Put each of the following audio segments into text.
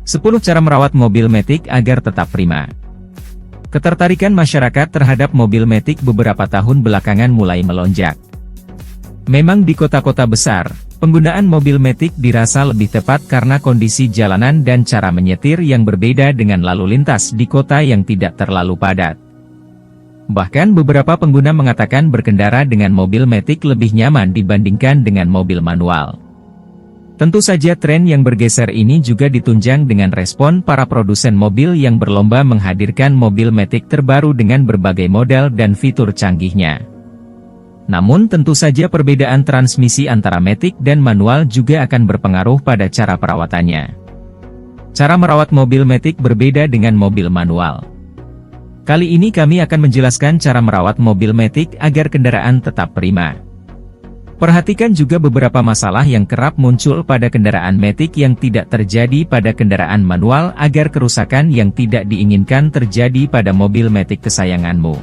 10 cara merawat mobil Matic agar tetap prima. Ketertarikan masyarakat terhadap mobil Matic beberapa tahun belakangan mulai melonjak. Memang di kota-kota besar, penggunaan mobil Matic dirasa lebih tepat karena kondisi jalanan dan cara menyetir yang berbeda dengan lalu lintas di kota yang tidak terlalu padat. Bahkan beberapa pengguna mengatakan berkendara dengan mobil Matic lebih nyaman dibandingkan dengan mobil manual. Tentu saja tren yang bergeser ini juga ditunjang dengan respon para produsen mobil yang berlomba menghadirkan mobil Matic terbaru dengan berbagai model dan fitur canggihnya. Namun tentu saja perbedaan transmisi antara Matic dan manual juga akan berpengaruh pada cara perawatannya. Cara merawat mobil Matic berbeda dengan mobil manual. Kali ini kami akan menjelaskan cara merawat mobil Matic agar kendaraan tetap prima. Perhatikan juga beberapa masalah yang kerap muncul pada kendaraan Matic yang tidak terjadi pada kendaraan manual agar kerusakan yang tidak diinginkan terjadi pada mobil Matic kesayanganmu.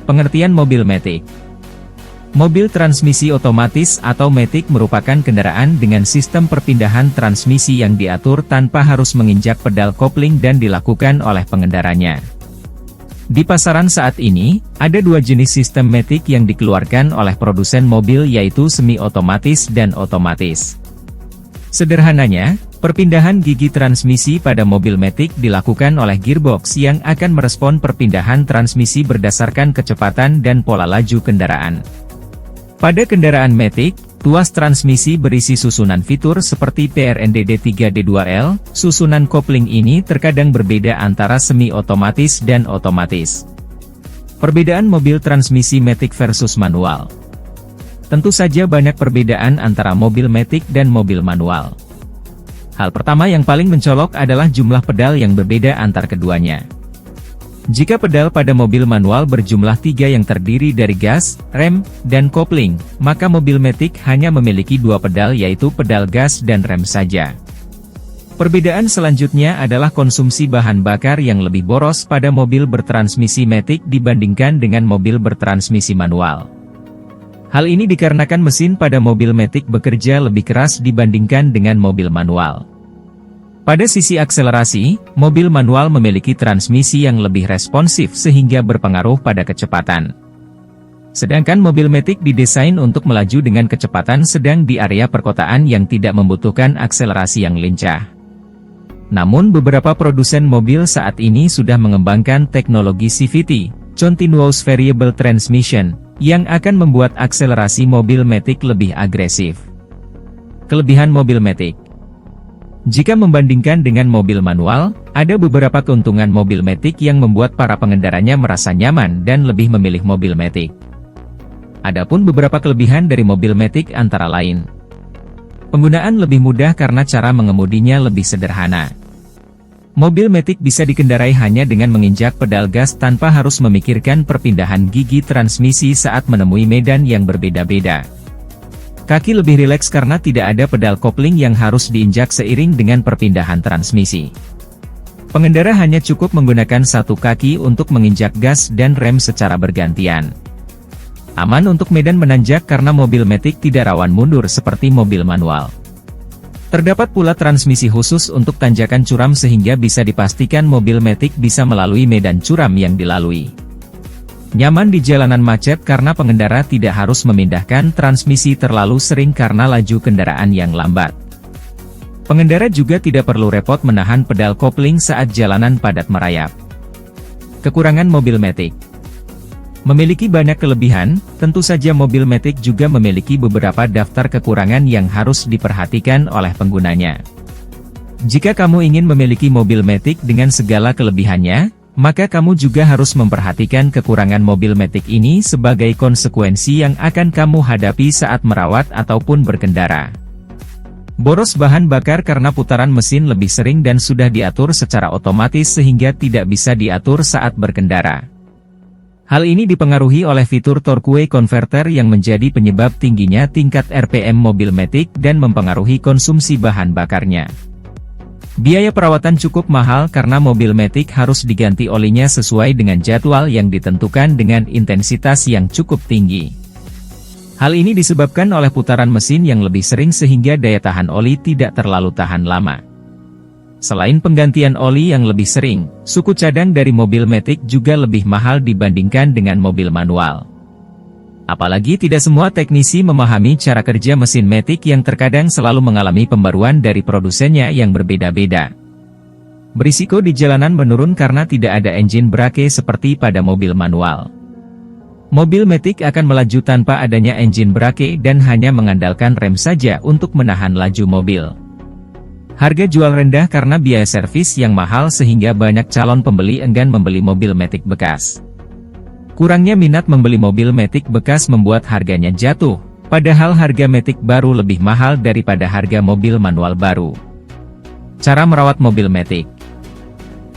Pengertian mobil Matic. Mobil transmisi otomatis atau Matic merupakan kendaraan dengan sistem perpindahan transmisi yang diatur tanpa harus menginjak pedal kopling dan dilakukan oleh pengendaranya. Di pasaran saat ini, ada dua jenis sistem Matic yang dikeluarkan oleh produsen mobil yaitu semi-otomatis dan otomatis. Sederhananya, perpindahan gigi transmisi pada mobil Matic dilakukan oleh gearbox yang akan merespon perpindahan transmisi berdasarkan kecepatan dan pola laju kendaraan. Pada kendaraan Matic, tuas transmisi berisi susunan fitur seperti PRNDD 3D2L, susunan kopling ini terkadang berbeda antara semi-otomatis dan otomatis. Perbedaan mobil transmisi Matic versus manual. Tentu saja banyak perbedaan antara mobil Matic dan mobil manual. Hal pertama yang paling mencolok adalah jumlah pedal yang berbeda antar keduanya. Jika pedal pada mobil manual berjumlah 3 yang terdiri dari gas, rem, dan kopling, maka mobil Matic hanya memiliki 2 pedal yaitu pedal gas dan rem saja. Perbedaan selanjutnya adalah konsumsi bahan bakar yang lebih boros pada mobil bertransmisi Matic dibandingkan dengan mobil bertransmisi manual. Hal ini dikarenakan mesin pada mobil Matic bekerja lebih keras dibandingkan dengan mobil manual. Pada sisi akselerasi, mobil manual memiliki transmisi yang lebih responsif sehingga berpengaruh pada kecepatan. Sedangkan mobil Matic didesain untuk melaju dengan kecepatan sedang di area perkotaan yang tidak membutuhkan akselerasi yang lincah. Namun beberapa produsen mobil saat ini sudah mengembangkan teknologi CVT, Continuous Variable Transmission, yang akan membuat akselerasi mobil Matic lebih agresif. Kelebihan mobil Matic. Jika membandingkan dengan mobil manual, ada beberapa keuntungan mobil Matic yang membuat para pengendaranya merasa nyaman dan lebih memilih mobil Matic. Adapun beberapa kelebihan dari mobil Matic antara lain. Penggunaan lebih mudah karena cara mengemudinya lebih sederhana. Mobil Matic bisa dikendarai hanya dengan menginjak pedal gas tanpa harus memikirkan perpindahan gigi transmisi saat menemui medan yang berbeda-beda. Kaki lebih rileks karena tidak ada pedal kopling yang harus diinjak seiring dengan perpindahan transmisi. Pengendara hanya cukup menggunakan satu kaki untuk menginjak gas dan rem secara bergantian. Aman untuk medan menanjak karena mobil Matic tidak rawan mundur seperti mobil manual. Terdapat pula transmisi khusus untuk tanjakan curam sehingga bisa dipastikan mobil Matic bisa melalui medan curam yang dilalui. Nyaman di jalanan macet karena pengendara tidak harus memindahkan transmisi terlalu sering karena laju kendaraan yang lambat. Pengendara juga tidak perlu repot menahan pedal kopling saat jalanan padat merayap. Kekurangan mobil Matic. Memiliki banyak kelebihan, tentu saja mobil Matic juga memiliki beberapa daftar kekurangan yang harus diperhatikan oleh penggunanya. Jika kamu ingin memiliki mobil Matic dengan segala kelebihannya, maka kamu juga harus memperhatikan kekurangan mobil Matic ini sebagai konsekuensi yang akan kamu hadapi saat merawat ataupun berkendara. Boros bahan bakar karena putaran mesin lebih sering dan sudah diatur secara otomatis sehingga tidak bisa diatur saat berkendara. Hal ini dipengaruhi oleh fitur torque converter yang menjadi penyebab tingginya tingkat RPM mobil Matic dan mempengaruhi konsumsi bahan bakarnya. Biaya perawatan cukup mahal karena mobil Matic harus diganti olinya sesuai dengan jadwal yang ditentukan dengan intensitas yang cukup tinggi. Hal ini disebabkan oleh putaran mesin yang lebih sering sehingga daya tahan oli tidak terlalu tahan lama. Selain penggantian oli yang lebih sering, suku cadang dari mobil matic juga lebih mahal dibandingkan dengan mobil manual. Apalagi tidak semua teknisi memahami cara kerja mesin matic yang terkadang selalu mengalami pembaruan dari produsennya yang berbeda-beda. Berisiko di jalanan menurun karena tidak ada engine brake seperti pada mobil manual. Mobil matic akan melaju tanpa adanya engine brake dan hanya mengandalkan rem saja untuk menahan laju mobil. Harga jual rendah karena biaya servis yang mahal sehingga banyak calon pembeli enggan membeli mobil matic bekas. Kurangnya minat membeli mobil matic bekas membuat harganya jatuh, padahal harga matic baru lebih mahal daripada harga mobil manual baru. Cara merawat mobil matic.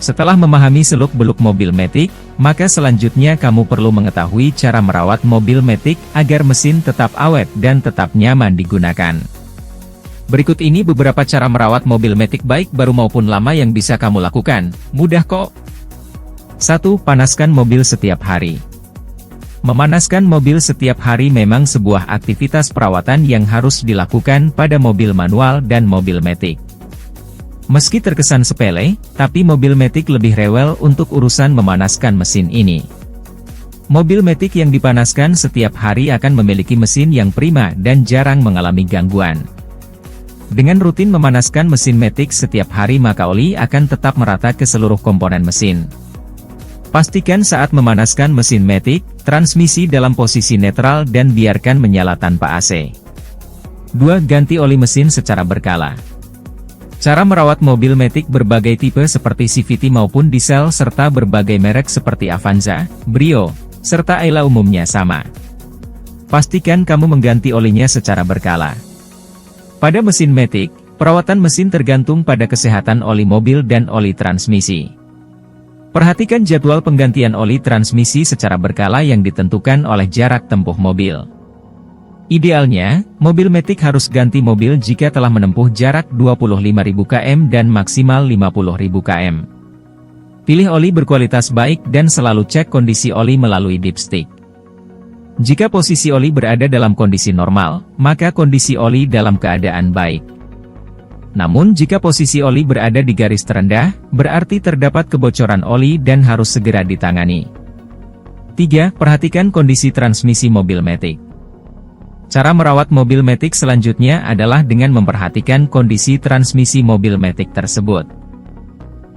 Setelah memahami seluk-beluk mobil matic, maka selanjutnya kamu perlu mengetahui cara merawat mobil matic agar mesin tetap awet dan tetap nyaman digunakan. Berikut ini beberapa cara merawat mobil matic baik baru maupun lama yang bisa kamu lakukan, mudah kok. 1. Panaskan mobil setiap hari. Memanaskan mobil setiap hari memang sebuah aktivitas perawatan yang harus dilakukan pada mobil manual dan mobil matic. Meski terkesan sepele, tapi mobil matic lebih rewel untuk urusan memanaskan mesin ini. Mobil matic yang dipanaskan setiap hari akan memiliki mesin yang prima dan jarang mengalami gangguan. Dengan rutin memanaskan mesin matic setiap hari maka oli akan tetap merata ke seluruh komponen mesin. Pastikan saat memanaskan mesin matic, transmisi dalam posisi netral dan biarkan menyala tanpa AC. 2. Ganti oli mesin secara berkala. Cara merawat mobil matic berbagai tipe seperti CVT maupun diesel serta berbagai merek seperti Avanza, Brio, serta Ayla umumnya sama. Pastikan kamu mengganti olinya secara berkala. Pada mesin matic, perawatan mesin tergantung pada kesehatan oli mobil dan oli transmisi. Perhatikan jadwal penggantian oli transmisi secara berkala yang ditentukan oleh jarak tempuh mobil. Idealnya, mobil matic harus ganti mobil jika telah menempuh jarak 25.000 km dan maksimal 50.000 km. Pilih oli berkualitas baik dan selalu cek kondisi oli melalui dipstick. Jika posisi oli berada dalam kondisi normal, maka kondisi oli dalam keadaan baik. Namun jika posisi oli berada di garis terendah, berarti terdapat kebocoran oli dan harus segera ditangani. 3. Perhatikan kondisi transmisi mobil matic. Cara merawat mobil matic selanjutnya adalah dengan memperhatikan kondisi transmisi mobil matic tersebut.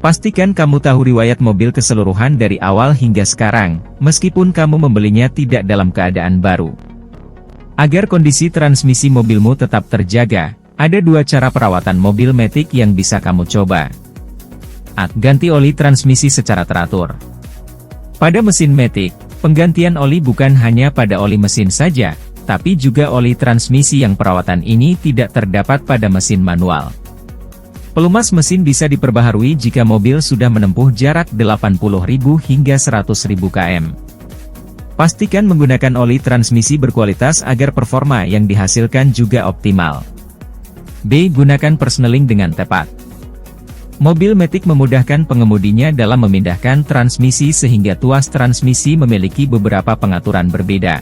Pastikan kamu tahu riwayat mobil keseluruhan dari awal hingga sekarang, meskipun kamu membelinya tidak dalam keadaan baru. Agar kondisi transmisi mobilmu tetap terjaga, ada 2 cara perawatan mobil matic yang bisa kamu coba. A. Ganti oli transmisi secara teratur. Pada mesin matic, penggantian oli bukan hanya pada oli mesin saja, tapi juga oli transmisi yang perawatan ini tidak terdapat pada mesin manual. Pelumas mesin bisa diperbaharui jika mobil sudah menempuh jarak 80.000 hingga 100.000 km. Pastikan menggunakan oli transmisi berkualitas agar performa yang dihasilkan juga optimal. B. Gunakan persneling dengan tepat. Mobil matic memudahkan pengemudinya dalam memindahkan transmisi sehingga tuas transmisi memiliki beberapa pengaturan berbeda.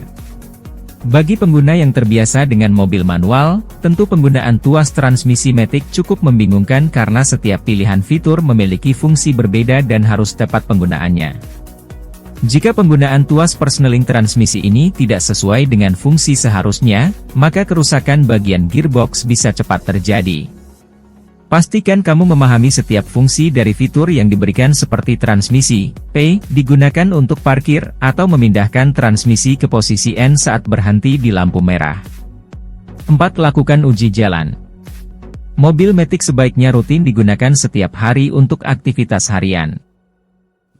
Bagi pengguna yang terbiasa dengan mobil manual, tentu penggunaan tuas transmisi matic cukup membingungkan karena setiap pilihan fitur memiliki fungsi berbeda dan harus tepat penggunaannya. Jika penggunaan tuas persneling transmisi ini tidak sesuai dengan fungsi seharusnya, maka kerusakan bagian gearbox bisa cepat terjadi. Pastikan kamu memahami setiap fungsi dari fitur yang diberikan seperti transmisi P, digunakan untuk parkir, atau memindahkan transmisi ke posisi N saat berhenti di lampu merah. 4. Lakukan uji jalan. Mobil matic sebaiknya rutin digunakan setiap hari untuk aktivitas harian.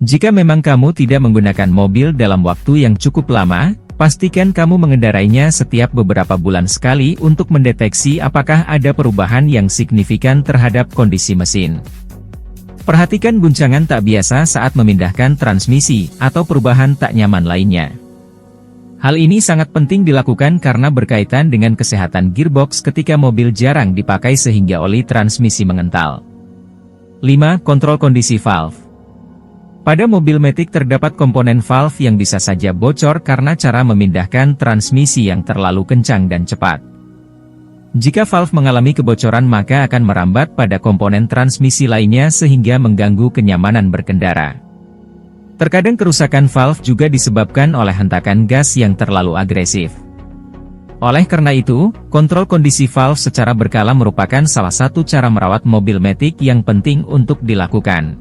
Jika memang kamu tidak menggunakan mobil dalam waktu yang cukup lama, pastikan kamu mengendarainya setiap beberapa bulan sekali untuk mendeteksi apakah ada perubahan yang signifikan terhadap kondisi mesin. Perhatikan guncangan tak biasa saat memindahkan transmisi, atau perubahan tak nyaman lainnya. Hal ini sangat penting dilakukan karena berkaitan dengan kesehatan gearbox ketika mobil jarang dipakai sehingga oli transmisi mengental. 5. Kontrol kondisi valve. Pada mobil matic terdapat komponen valve yang bisa saja bocor karena cara memindahkan transmisi yang terlalu kencang dan cepat. Jika valve mengalami kebocoran maka akan merambat pada komponen transmisi lainnya sehingga mengganggu kenyamanan berkendara. Terkadang kerusakan valve juga disebabkan oleh hentakan gas yang terlalu agresif. Oleh karena itu, kontrol kondisi valve secara berkala merupakan salah satu cara merawat mobil Matic yang penting untuk dilakukan.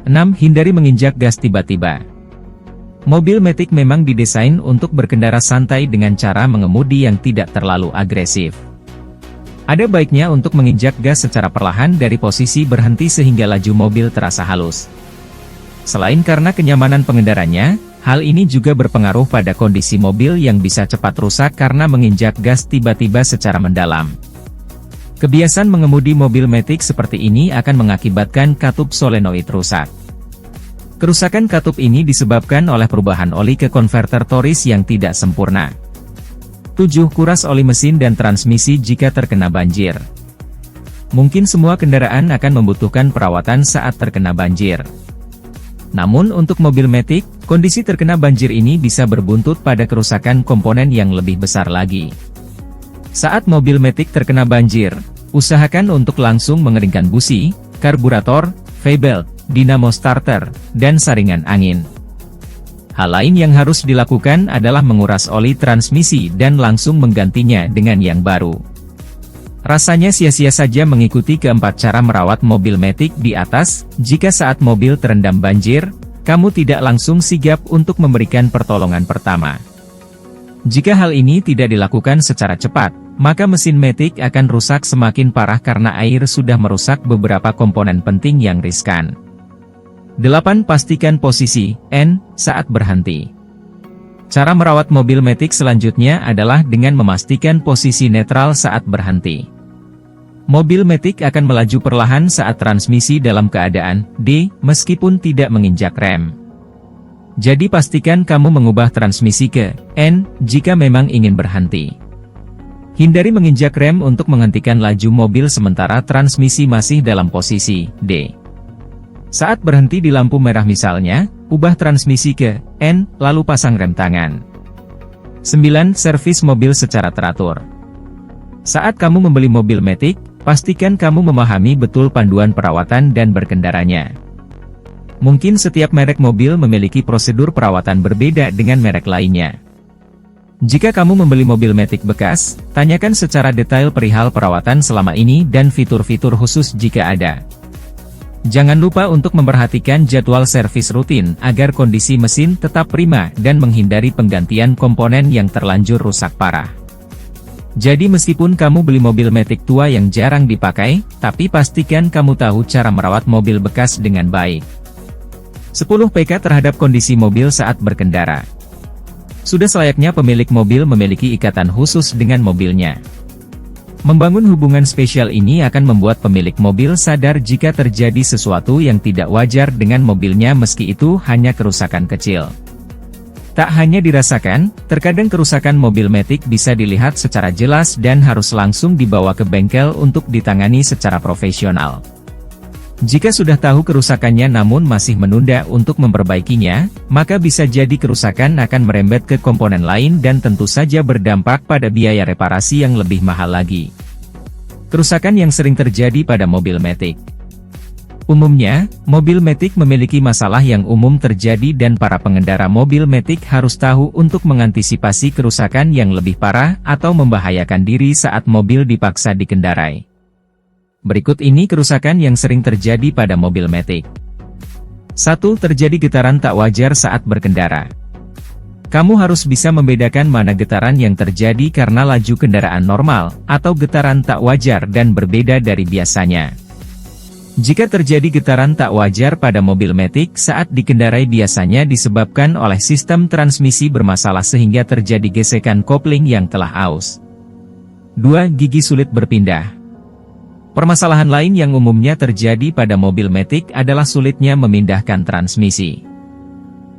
6. Hindari menginjak gas tiba-tiba. Mobil Matic memang didesain untuk berkendara santai dengan cara mengemudi yang tidak terlalu agresif. Ada baiknya untuk menginjak gas secara perlahan dari posisi berhenti sehingga laju mobil terasa halus. Selain karena kenyamanan pengendaranya, hal ini juga berpengaruh pada kondisi mobil yang bisa cepat rusak karena menginjak gas tiba-tiba secara mendalam. Kebiasaan mengemudi mobil Matic seperti ini akan mengakibatkan katup solenoid rusak. Kerusakan katup ini disebabkan oleh perubahan oli ke konverter Torris yang tidak sempurna. 7. Kuras oli mesin dan transmisi jika terkena banjir. Mungkin semua kendaraan akan membutuhkan perawatan saat terkena banjir. Namun untuk mobil Matic, kondisi terkena banjir ini bisa berbuntut pada kerusakan komponen yang lebih besar lagi. Saat mobil Matic terkena banjir, usahakan untuk langsung mengeringkan busi, karburator, V-belt, dinamo starter, dan saringan angin. Hal lain yang harus dilakukan adalah menguras oli transmisi dan langsung menggantinya dengan yang baru. Rasanya sia-sia saja mengikuti keempat cara merawat mobil Matic di atas, jika saat mobil terendam banjir, kamu tidak langsung sigap untuk memberikan pertolongan pertama. Jika hal ini tidak dilakukan secara cepat, maka mesin Matic akan rusak semakin parah karena air sudah merusak beberapa komponen penting yang riskan. 8. Pastikan posisi N saat berhenti. Cara merawat mobil Matic selanjutnya adalah dengan memastikan posisi netral saat berhenti. Mobil Matic akan melaju perlahan saat transmisi dalam keadaan D, meskipun tidak menginjak rem. Jadi pastikan kamu mengubah transmisi ke N, jika memang ingin berhenti. Hindari menginjak rem untuk menghentikan laju mobil sementara transmisi masih dalam posisi D. Saat berhenti di lampu merah misalnya, ubah transmisi ke N, lalu pasang rem tangan. 9. Servis mobil secara teratur. Saat kamu membeli mobil Matic, pastikan kamu memahami betul panduan perawatan dan berkendaranya. Mungkin setiap merek mobil memiliki prosedur perawatan berbeda dengan merek lainnya. Jika kamu membeli mobil Matic bekas, tanyakan secara detail perihal perawatan selama ini dan fitur-fitur khusus jika ada. Jangan lupa untuk memperhatikan jadwal servis rutin agar kondisi mesin tetap prima dan menghindari penggantian komponen yang terlanjur rusak parah. Jadi meskipun kamu beli mobil Matic tua yang jarang dipakai, tapi pastikan kamu tahu cara merawat mobil bekas dengan baik. 10 PK terhadap kondisi mobil saat berkendara. Sudah selayaknya pemilik mobil memiliki ikatan khusus dengan mobilnya. Membangun hubungan spesial ini akan membuat pemilik mobil sadar jika terjadi sesuatu yang tidak wajar dengan mobilnya meski itu hanya kerusakan kecil. Tak hanya dirasakan, terkadang kerusakan mobil Matic bisa dilihat secara jelas dan harus langsung dibawa ke bengkel untuk ditangani secara profesional. Jika sudah tahu kerusakannya namun masih menunda untuk memperbaikinya, maka bisa jadi kerusakan akan merembet ke komponen lain dan tentu saja berdampak pada biaya reparasi yang lebih mahal lagi. Kerusakan yang sering terjadi pada mobil Matic. Umumnya, mobil Matic memiliki masalah yang umum terjadi dan para pengendara mobil Matic harus tahu untuk mengantisipasi kerusakan yang lebih parah atau membahayakan diri saat mobil dipaksa dikendarai. Berikut ini kerusakan yang sering terjadi pada mobil Matic. 1. Terjadi getaran tak wajar saat berkendara. Kamu harus bisa membedakan mana getaran yang terjadi karena laju kendaraan normal, atau getaran tak wajar dan berbeda dari biasanya. Jika terjadi getaran tak wajar pada mobil Matic saat dikendarai biasanya disebabkan oleh sistem transmisi bermasalah sehingga terjadi gesekan kopling yang telah aus. 2. Gigi sulit berpindah. Permasalahan lain yang umumnya terjadi pada mobil Matic adalah sulitnya memindahkan transmisi.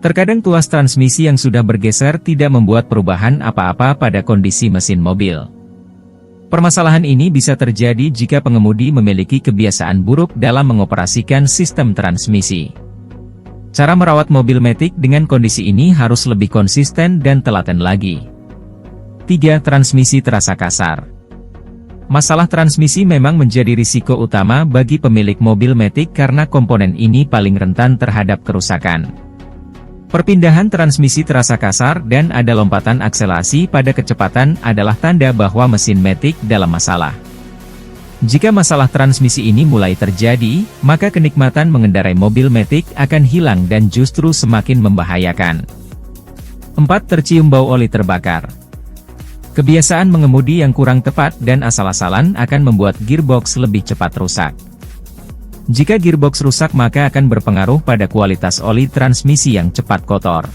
Terkadang tuas transmisi yang sudah bergeser tidak membuat perubahan apa-apa pada kondisi mesin mobil. Permasalahan ini bisa terjadi jika pengemudi memiliki kebiasaan buruk dalam mengoperasikan sistem transmisi. Cara merawat mobil Matic dengan kondisi ini harus lebih konsisten dan telaten lagi. 3. Transmisi terasa kasar. Masalah transmisi memang menjadi risiko utama bagi pemilik mobil matic karena komponen ini paling rentan terhadap kerusakan. Perpindahan transmisi terasa kasar dan ada lompatan akselerasi pada kecepatan adalah tanda bahwa mesin matic dalam masalah. Jika masalah transmisi ini mulai terjadi, maka kenikmatan mengendarai mobil matic akan hilang dan justru semakin membahayakan. 4. Tercium bau oli terbakar. Kebiasaan mengemudi yang kurang tepat dan asal-asalan akan membuat gearbox lebih cepat rusak. Jika gearbox rusak maka akan berpengaruh pada kualitas oli transmisi yang cepat kotor.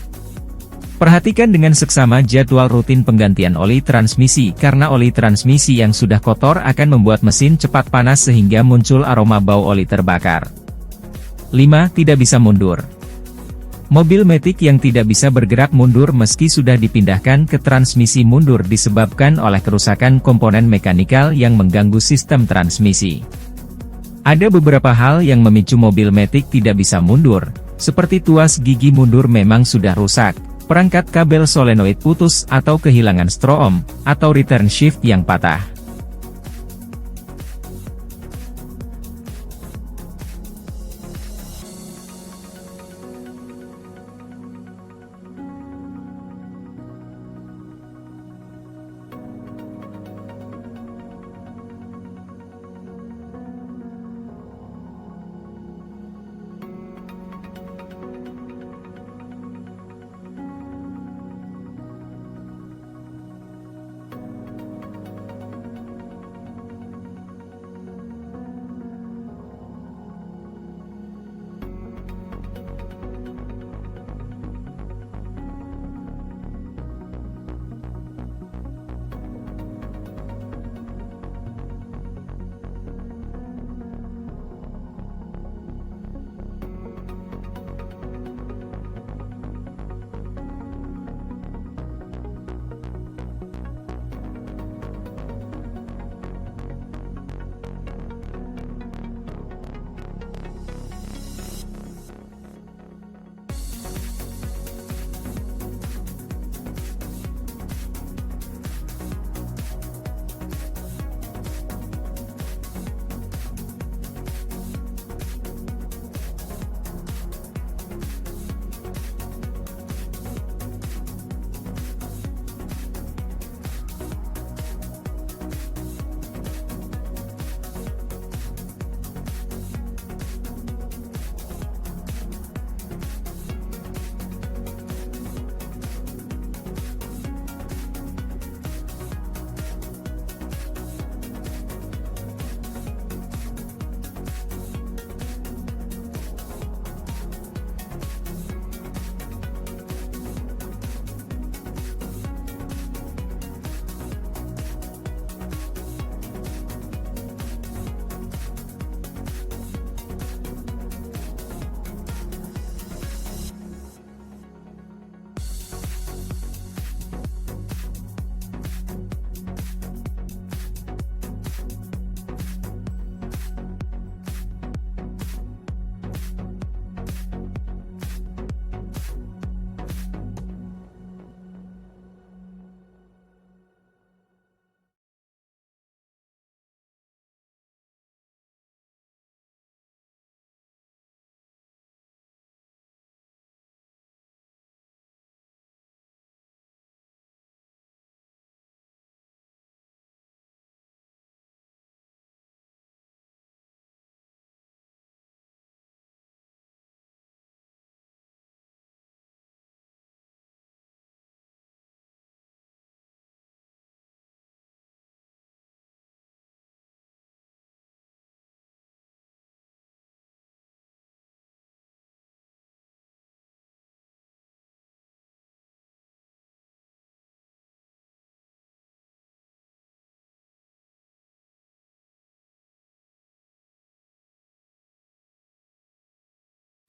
Perhatikan dengan seksama jadwal rutin penggantian oli transmisi karena oli transmisi yang sudah kotor akan membuat mesin cepat panas sehingga muncul aroma bau oli terbakar. 5. Tidak bisa mundur. Mobil matic yang tidak bisa bergerak mundur meski sudah dipindahkan ke transmisi mundur disebabkan oleh kerusakan komponen mekanikal yang mengganggu sistem transmisi. Ada beberapa hal yang memicu mobil matic tidak bisa mundur, seperti tuas gigi mundur memang sudah rusak, perangkat kabel solenoid putus atau kehilangan stroom, atau return shift yang patah.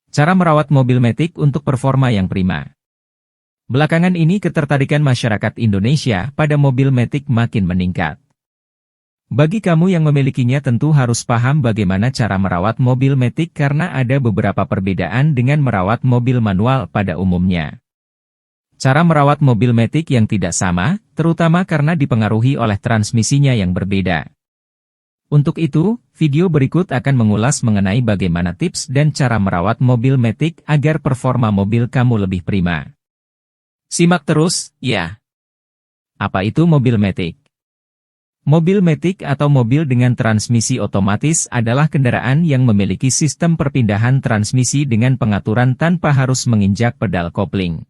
Cara merawat mobil matic untuk performa yang prima. Belakangan ini ketertarikan masyarakat Indonesia pada mobil matic makin meningkat. Bagi kamu yang memilikinya tentu harus paham bagaimana cara merawat mobil matic karena ada beberapa perbedaan dengan merawat mobil manual pada umumnya. Cara merawat mobil matic yang tidak sama, terutama karena dipengaruhi oleh transmisinya yang berbeda. Untuk itu, video berikut akan mengulas mengenai bagaimana tips dan cara merawat mobil Matic agar performa mobil kamu lebih prima. Simak terus, ya. Apa itu mobil Matic? Mobil Matic atau mobil dengan transmisi otomatis adalah kendaraan yang memiliki sistem perpindahan transmisi dengan pengaturan tanpa harus menginjak pedal kopling.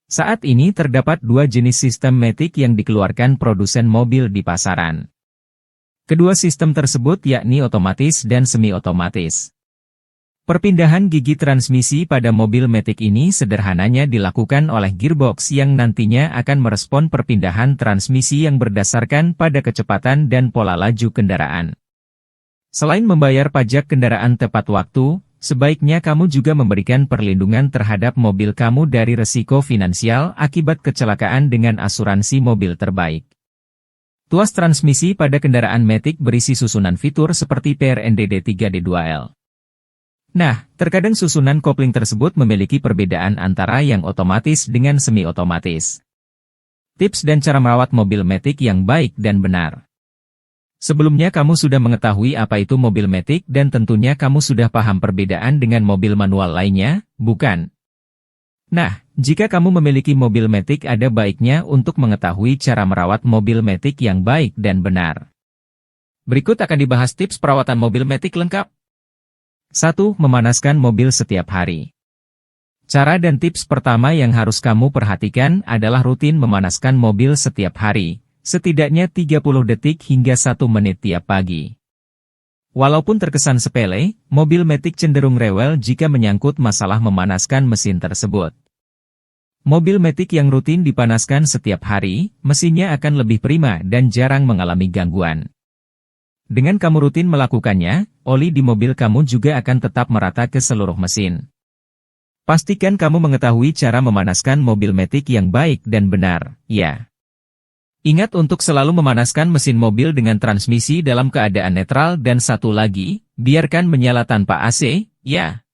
Saat ini terdapat dua jenis sistem Matic yang dikeluarkan produsen mobil di pasaran. Kedua sistem tersebut yakni otomatis dan semi-otomatis. Perpindahan gigi transmisi pada mobil Matic ini sederhananya dilakukan oleh gearbox yang nantinya akan merespon perpindahan transmisi yang berdasarkan pada kecepatan dan pola laju kendaraan. Selain membayar pajak kendaraan tepat waktu, sebaiknya kamu juga memberikan perlindungan terhadap mobil kamu dari risiko finansial akibat kecelakaan dengan asuransi mobil terbaik. Tuas transmisi pada kendaraan Matic berisi susunan fitur seperti PRNDD 3D2L. Nah, terkadang susunan kopling tersebut memiliki perbedaan antara yang otomatis dengan semi-otomatis. Tips dan cara merawat mobil Matic yang baik dan benar. Sebelumnya kamu sudah mengetahui apa itu mobil Matic dan tentunya kamu sudah paham perbedaan dengan mobil manual lainnya, bukan? Nah, jika kamu memiliki mobil Matic ada baiknya untuk mengetahui cara merawat mobil Matic yang baik dan benar. Berikut akan dibahas tips perawatan mobil Matic lengkap. 1. Memanaskan mobil setiap hari. Cara dan tips pertama yang harus kamu perhatikan adalah rutin memanaskan mobil setiap hari, setidaknya 30 detik hingga 1 menit tiap pagi. Walaupun terkesan sepele, mobil Matic cenderung rewel jika menyangkut masalah memanaskan mesin tersebut. Mobil Matic yang rutin dipanaskan setiap hari, mesinnya akan lebih prima dan jarang mengalami gangguan. Dengan kamu rutin melakukannya, oli di mobil kamu juga akan tetap merata ke seluruh mesin. Pastikan kamu mengetahui cara memanaskan mobil Matic yang baik dan benar, ya. Ingat untuk selalu memanaskan mesin mobil dengan transmisi dalam keadaan netral dan satu lagi, biarkan menyala tanpa AC, ya.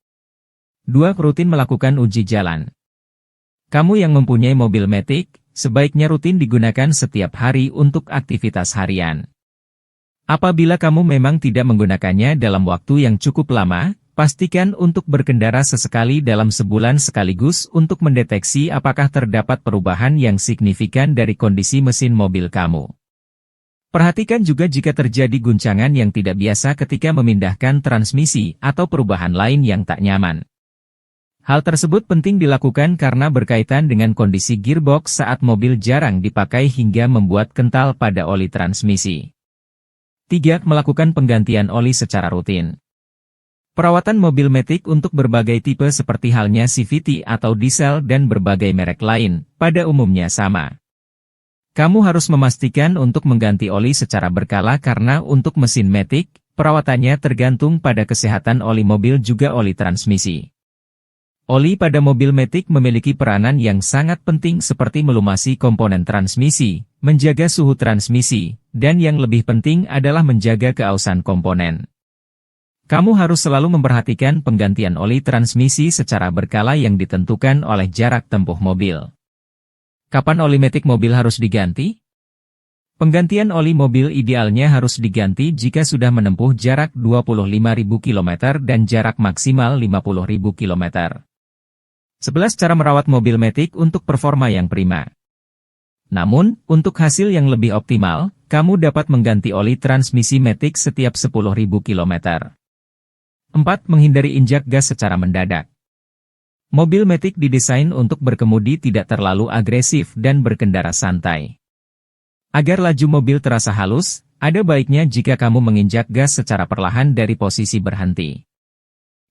2. Rutin melakukan uji jalan. Kamu yang mempunyai mobil Matic, sebaiknya rutin digunakan setiap hari untuk aktivitas harian. Apabila kamu memang tidak menggunakannya dalam waktu yang cukup lama, pastikan untuk berkendara sesekali dalam sebulan sekaligus untuk mendeteksi apakah terdapat perubahan yang signifikan dari kondisi mesin mobil kamu. Perhatikan juga jika terjadi guncangan yang tidak biasa ketika memindahkan transmisi atau perubahan lain yang tak nyaman. Hal tersebut penting dilakukan karena berkaitan dengan kondisi gearbox saat mobil jarang dipakai hingga membuat kental pada oli transmisi. 3. Melakukan penggantian oli secara rutin. Perawatan mobil Matic untuk berbagai tipe seperti halnya CVT atau diesel dan berbagai merek lain, pada umumnya sama. Kamu harus memastikan untuk mengganti oli secara berkala karena untuk mesin Matic, perawatannya tergantung pada kesehatan oli mobil juga oli transmisi. Oli pada mobil Matic memiliki peranan yang sangat penting seperti melumasi komponen transmisi, menjaga suhu transmisi, dan yang lebih penting adalah menjaga keausan komponen. Kamu harus selalu memperhatikan penggantian oli transmisi secara berkala yang ditentukan oleh jarak tempuh mobil. Kapan oli Matic mobil harus diganti? Penggantian oli mobil idealnya harus diganti jika sudah menempuh jarak 25.000 km dan jarak maksimal 50.000 km. 11. Cara merawat mobil Matic untuk performa yang prima. Namun, untuk hasil yang lebih optimal, kamu dapat mengganti oli transmisi Matic setiap 10.000 km. 4. Menghindari injak gas secara mendadak. Mobil Matic didesain untuk berkemudi tidak terlalu agresif dan berkendara santai. Agar laju mobil terasa halus, ada baiknya jika kamu menginjak gas secara perlahan dari posisi berhenti.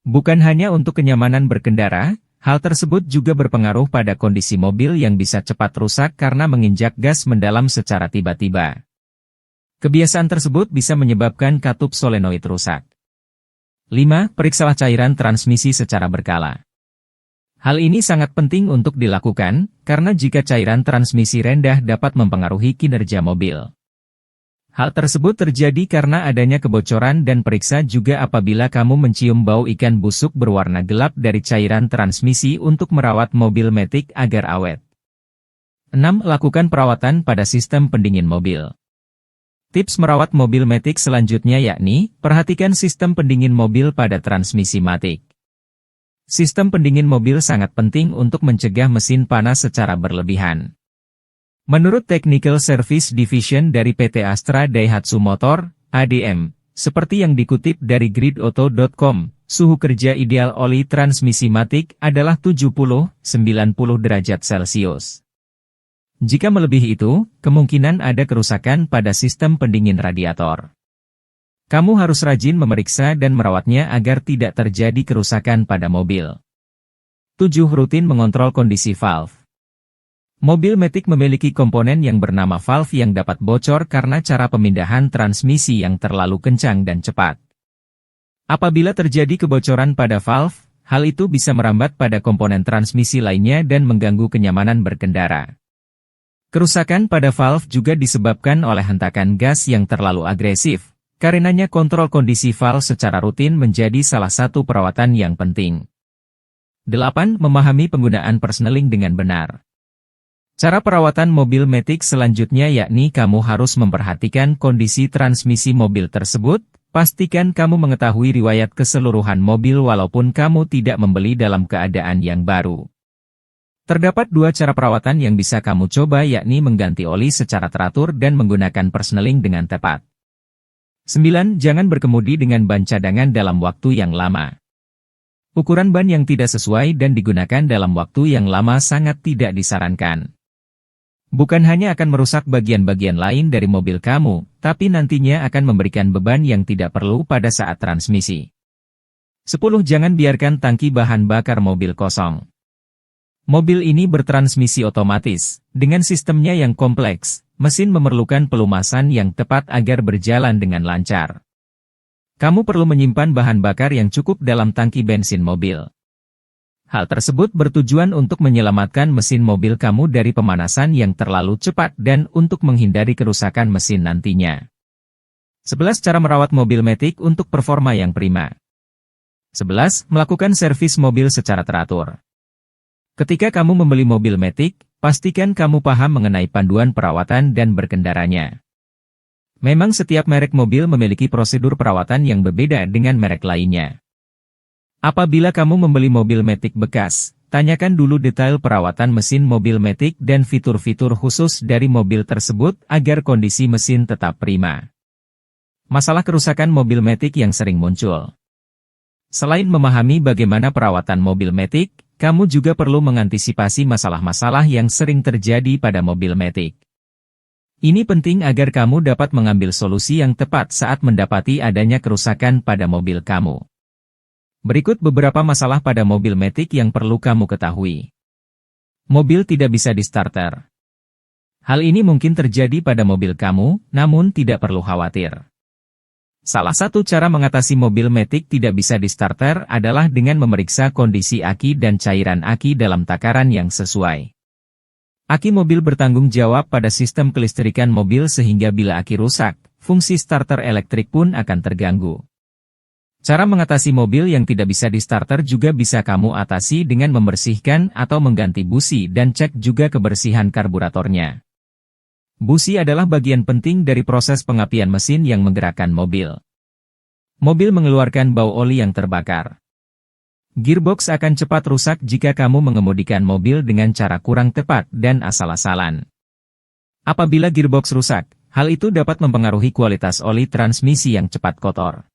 Bukan hanya untuk kenyamanan berkendara, hal tersebut juga berpengaruh pada kondisi mobil yang bisa cepat rusak karena menginjak gas mendalam secara tiba-tiba. Kebiasaan tersebut bisa menyebabkan katup solenoid rusak. 5. Periksalah cairan transmisi secara berkala. Hal ini sangat penting untuk dilakukan, karena jika cairan transmisi rendah dapat mempengaruhi kinerja mobil. Hal tersebut terjadi karena adanya kebocoran dan periksa juga apabila kamu mencium bau ikan busuk berwarna gelap dari cairan transmisi untuk merawat mobil Matic agar awet. 6. Lakukan perawatan pada sistem pendingin mobil. Tips merawat mobil Matic selanjutnya yakni, perhatikan sistem pendingin mobil pada transmisi Matic. Sistem pendingin mobil sangat penting untuk mencegah mesin panas secara berlebihan. Menurut Technical Service Division dari PT Astra Daihatsu Motor, ADM, seperti yang dikutip dari gridauto.com, suhu kerja ideal oli transmisi Matic adalah 70-90 derajat Celcius. Jika melebihi itu, kemungkinan ada kerusakan pada sistem pendingin radiator. Kamu harus rajin memeriksa dan merawatnya agar tidak terjadi kerusakan pada mobil. 7. Rutin mengontrol kondisi valve. Mobil Matic memiliki komponen yang bernama valve yang dapat bocor karena cara pemindahan transmisi yang terlalu kencang dan cepat. Apabila terjadi kebocoran pada valve, hal itu bisa merambat pada komponen transmisi lainnya dan mengganggu kenyamanan berkendara. Kerusakan pada valve juga disebabkan oleh hentakan gas yang terlalu agresif. Karenanya kontrol kondisi valve secara rutin menjadi salah satu perawatan yang penting. 8. Memahami penggunaan persneling dengan benar. Cara perawatan mobil Matic selanjutnya yakni kamu harus memperhatikan kondisi transmisi mobil tersebut. Pastikan kamu mengetahui riwayat keseluruhan mobil walaupun kamu tidak membeli dalam keadaan yang baru. Terdapat 2 cara perawatan yang bisa kamu coba yakni mengganti oli secara teratur dan menggunakan persneling dengan tepat. 9. Jangan berkemudi dengan ban cadangan dalam waktu yang lama. Ukuran ban yang tidak sesuai dan digunakan dalam waktu yang lama sangat tidak disarankan. Bukan hanya akan merusak bagian-bagian lain dari mobil kamu, tapi nantinya akan memberikan beban yang tidak perlu pada saat transmisi. 10. Jangan biarkan tangki bahan bakar mobil kosong. Mobil ini bertransmisi otomatis. Dengan sistemnya yang kompleks, mesin memerlukan pelumasan yang tepat agar berjalan dengan lancar. Kamu perlu menyimpan bahan bakar yang cukup dalam tangki bensin mobil. Hal tersebut bertujuan untuk menyelamatkan mesin mobil kamu dari pemanasan yang terlalu cepat dan untuk menghindari kerusakan mesin nantinya. 11. Cara merawat mobil Matic untuk performa yang prima. 11. Melakukan servis mobil secara teratur. Ketika kamu membeli mobil Matic, pastikan kamu paham mengenai panduan perawatan dan berkendaranya. Memang setiap merek mobil memiliki prosedur perawatan yang berbeda dengan merek lainnya. Apabila kamu membeli mobil Matic bekas, tanyakan dulu detail perawatan mesin mobil Matic dan fitur-fitur khusus dari mobil tersebut agar kondisi mesin tetap prima. Masalah kerusakan mobil Matic yang sering muncul. Selain memahami bagaimana perawatan mobil Matic, kamu juga perlu mengantisipasi masalah-masalah yang sering terjadi pada mobil Matic. Ini penting agar kamu dapat mengambil solusi yang tepat saat mendapati adanya kerusakan pada mobil kamu. Berikut beberapa masalah pada mobil Matic yang perlu kamu ketahui. Mobil tidak bisa di-starter. Hal ini mungkin terjadi pada mobil kamu, namun tidak perlu khawatir. Salah satu cara mengatasi mobil Matic tidak bisa di-starter adalah dengan memeriksa kondisi aki dan cairan aki dalam takaran yang sesuai. Aki mobil bertanggung jawab pada sistem kelistrikan mobil sehingga bila aki rusak, fungsi starter elektrik pun akan terganggu. Cara mengatasi mobil yang tidak bisa di-starter juga bisa kamu atasi dengan membersihkan atau mengganti busi dan cek juga kebersihan karburatornya. Busi adalah bagian penting dari proses pengapian mesin yang menggerakkan mobil. Mobil mengeluarkan bau oli yang terbakar. Gearbox akan cepat rusak jika kamu mengemudikan mobil dengan cara kurang tepat dan asal-asalan. Apabila gearbox rusak, hal itu dapat mempengaruhi kualitas oli transmisi yang cepat kotor.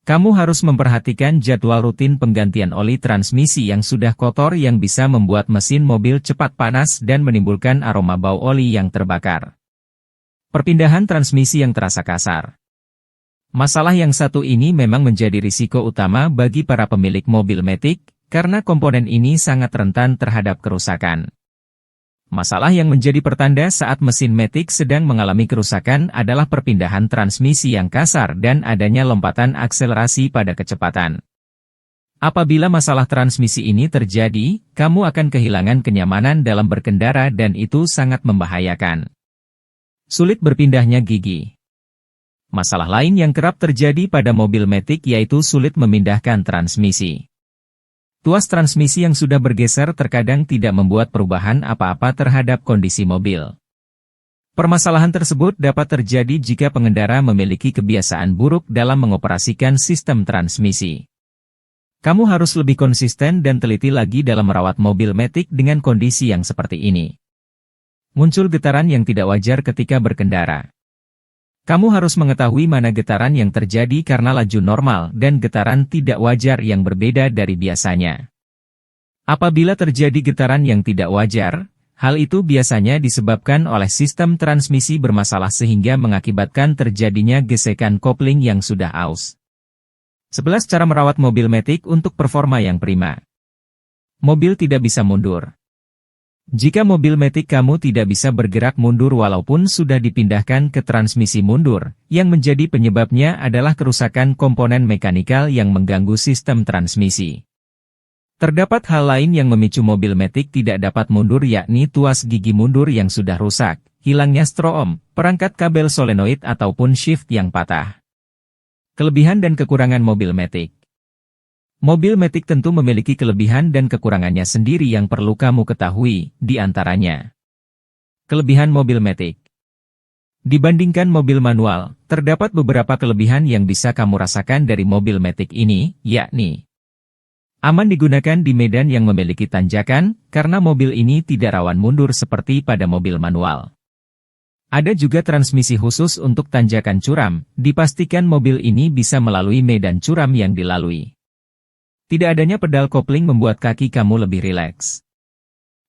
Kamu harus memperhatikan jadwal rutin penggantian oli transmisi yang sudah kotor yang bisa membuat mesin mobil cepat panas dan menimbulkan aroma bau oli yang terbakar. Perpindahan transmisi yang terasa kasar. Masalah yang satu ini memang menjadi risiko utama bagi para pemilik mobil Matic, karena komponen ini sangat rentan terhadap kerusakan. Masalah yang menjadi pertanda saat mesin Matic sedang mengalami kerusakan adalah perpindahan transmisi yang kasar dan adanya lompatan akselerasi pada kecepatan. Apabila masalah transmisi ini terjadi, kamu akan kehilangan kenyamanan dalam berkendara dan itu sangat membahayakan. Sulit berpindahnya gigi. Masalah lain yang kerap terjadi pada mobil Matic yaitu sulit memindahkan transmisi. Tuas transmisi yang sudah bergeser terkadang tidak membuat perubahan apa-apa terhadap kondisi mobil. Permasalahan tersebut dapat terjadi jika pengendara memiliki kebiasaan buruk dalam mengoperasikan sistem transmisi. Kamu harus lebih konsisten dan teliti lagi dalam merawat mobil Matic dengan kondisi yang seperti ini. Muncul getaran yang tidak wajar ketika berkendara. Kamu harus mengetahui mana getaran yang terjadi karena laju normal dan getaran tidak wajar yang berbeda dari biasanya. Apabila terjadi getaran yang tidak wajar, hal itu biasanya disebabkan oleh sistem transmisi bermasalah sehingga mengakibatkan terjadinya gesekan kopling yang sudah aus. 11 cara merawat mobil Matic untuk performa yang prima. Mobil tidak bisa mundur. Jika mobil Matic kamu tidak bisa bergerak mundur walaupun sudah dipindahkan ke transmisi mundur, yang menjadi penyebabnya adalah kerusakan komponen mekanikal yang mengganggu sistem transmisi. Terdapat hal lain yang memicu mobil Matic tidak dapat mundur yakni tuas gigi mundur yang sudah rusak, hilangnya stroom, perangkat kabel solenoid ataupun shift yang patah. Kelebihan dan kekurangan mobil Matic. Mobil Matic tentu memiliki kelebihan dan kekurangannya sendiri yang perlu kamu ketahui, di antaranya. Kelebihan mobil Matic. Dibandingkan mobil manual, terdapat beberapa kelebihan yang bisa kamu rasakan dari mobil Matic ini, yakni aman digunakan di medan yang memiliki tanjakan, karena mobil ini tidak rawan mundur seperti pada mobil manual. Ada juga transmisi khusus untuk tanjakan curam, dipastikan mobil ini bisa melalui medan curam yang dilalui. Tidak adanya pedal kopling membuat kaki kamu lebih rileks.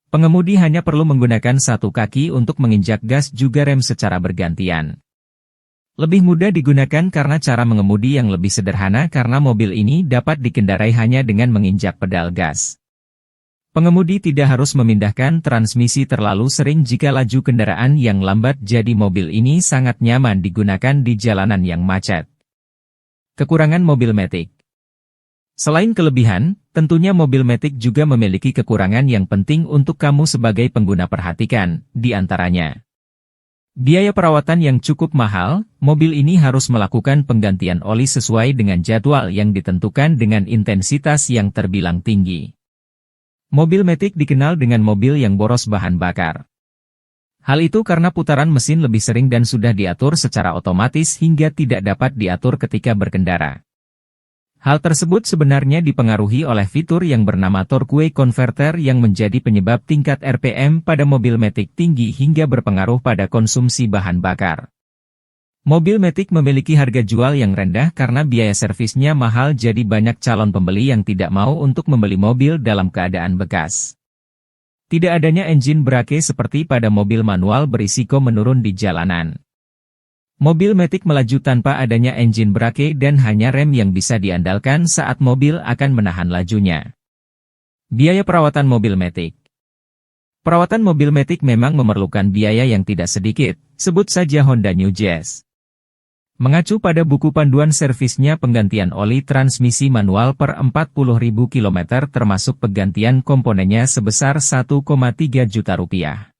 Pengemudi hanya perlu menggunakan satu kaki untuk menginjak gas juga rem secara bergantian. Lebih mudah digunakan karena cara mengemudi yang lebih sederhana karena mobil ini dapat dikendarai hanya dengan menginjak pedal gas. Pengemudi tidak harus memindahkan transmisi terlalu sering jika laju kendaraan yang lambat jadi mobil ini sangat nyaman digunakan di jalanan yang macet. Kekurangan mobil Matic. Selain kelebihan, tentunya mobil Matic juga memiliki kekurangan yang penting untuk kamu sebagai pengguna perhatikan, di antaranya. Biaya perawatan yang cukup mahal, mobil ini harus melakukan penggantian oli sesuai dengan jadwal yang ditentukan dengan intensitas yang terbilang tinggi. Mobil Matic dikenal dengan mobil yang boros bahan bakar. Hal itu karena putaran mesin lebih sering dan sudah diatur secara otomatis hingga tidak dapat diatur ketika berkendara. Hal tersebut sebenarnya dipengaruhi oleh fitur yang bernama torque converter yang menjadi penyebab tingkat RPM pada mobil Matic tinggi hingga berpengaruh pada konsumsi bahan bakar. Mobil Matic memiliki harga jual yang rendah karena biaya servisnya mahal jadi banyak calon pembeli yang tidak mau untuk membeli mobil dalam keadaan bekas. Tidak adanya engine brake seperti pada mobil manual berisiko menurun di jalanan. Mobil Matic melaju tanpa adanya engine brake dan hanya rem yang bisa diandalkan saat mobil akan menahan lajunya. Biaya perawatan mobil Matic. Perawatan mobil Matic memang memerlukan biaya yang tidak sedikit, sebut saja Honda New Jazz. Mengacu pada buku panduan servisnya penggantian oli transmisi manual per 40.000 km termasuk penggantian komponennya sebesar 1,3 juta rupiah.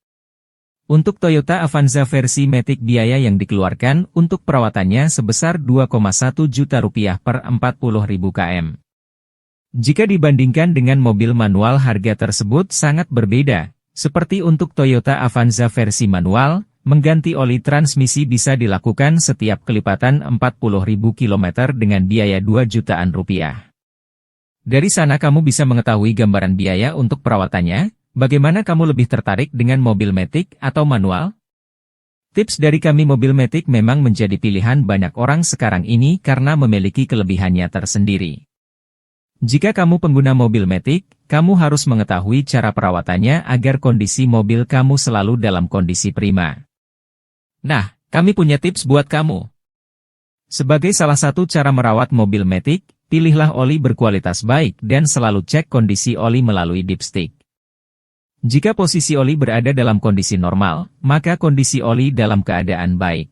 Untuk Toyota Avanza versi Matic biaya yang dikeluarkan untuk perawatannya sebesar 2,1 juta rupiah per 40.000 km. Jika dibandingkan dengan mobil manual harga tersebut sangat berbeda, seperti untuk Toyota Avanza versi manual, mengganti oli transmisi bisa dilakukan setiap kelipatan 40.000 km dengan biaya 2 jutaan rupiah. Dari sana kamu bisa mengetahui gambaran biaya untuk perawatannya. Bagaimana kamu lebih tertarik dengan mobil Matic atau manual? Tips dari kami mobil Matic memang menjadi pilihan banyak orang sekarang ini karena memiliki kelebihannya tersendiri. Jika kamu pengguna mobil Matic, kamu harus mengetahui cara perawatannya agar kondisi mobil kamu selalu dalam kondisi prima. Nah, kami punya tips buat kamu. Sebagai salah satu cara merawat mobil Matic, pilihlah oli berkualitas baik dan selalu cek kondisi oli melalui dipstick. Jika posisi oli berada dalam kondisi normal, maka kondisi oli dalam keadaan baik.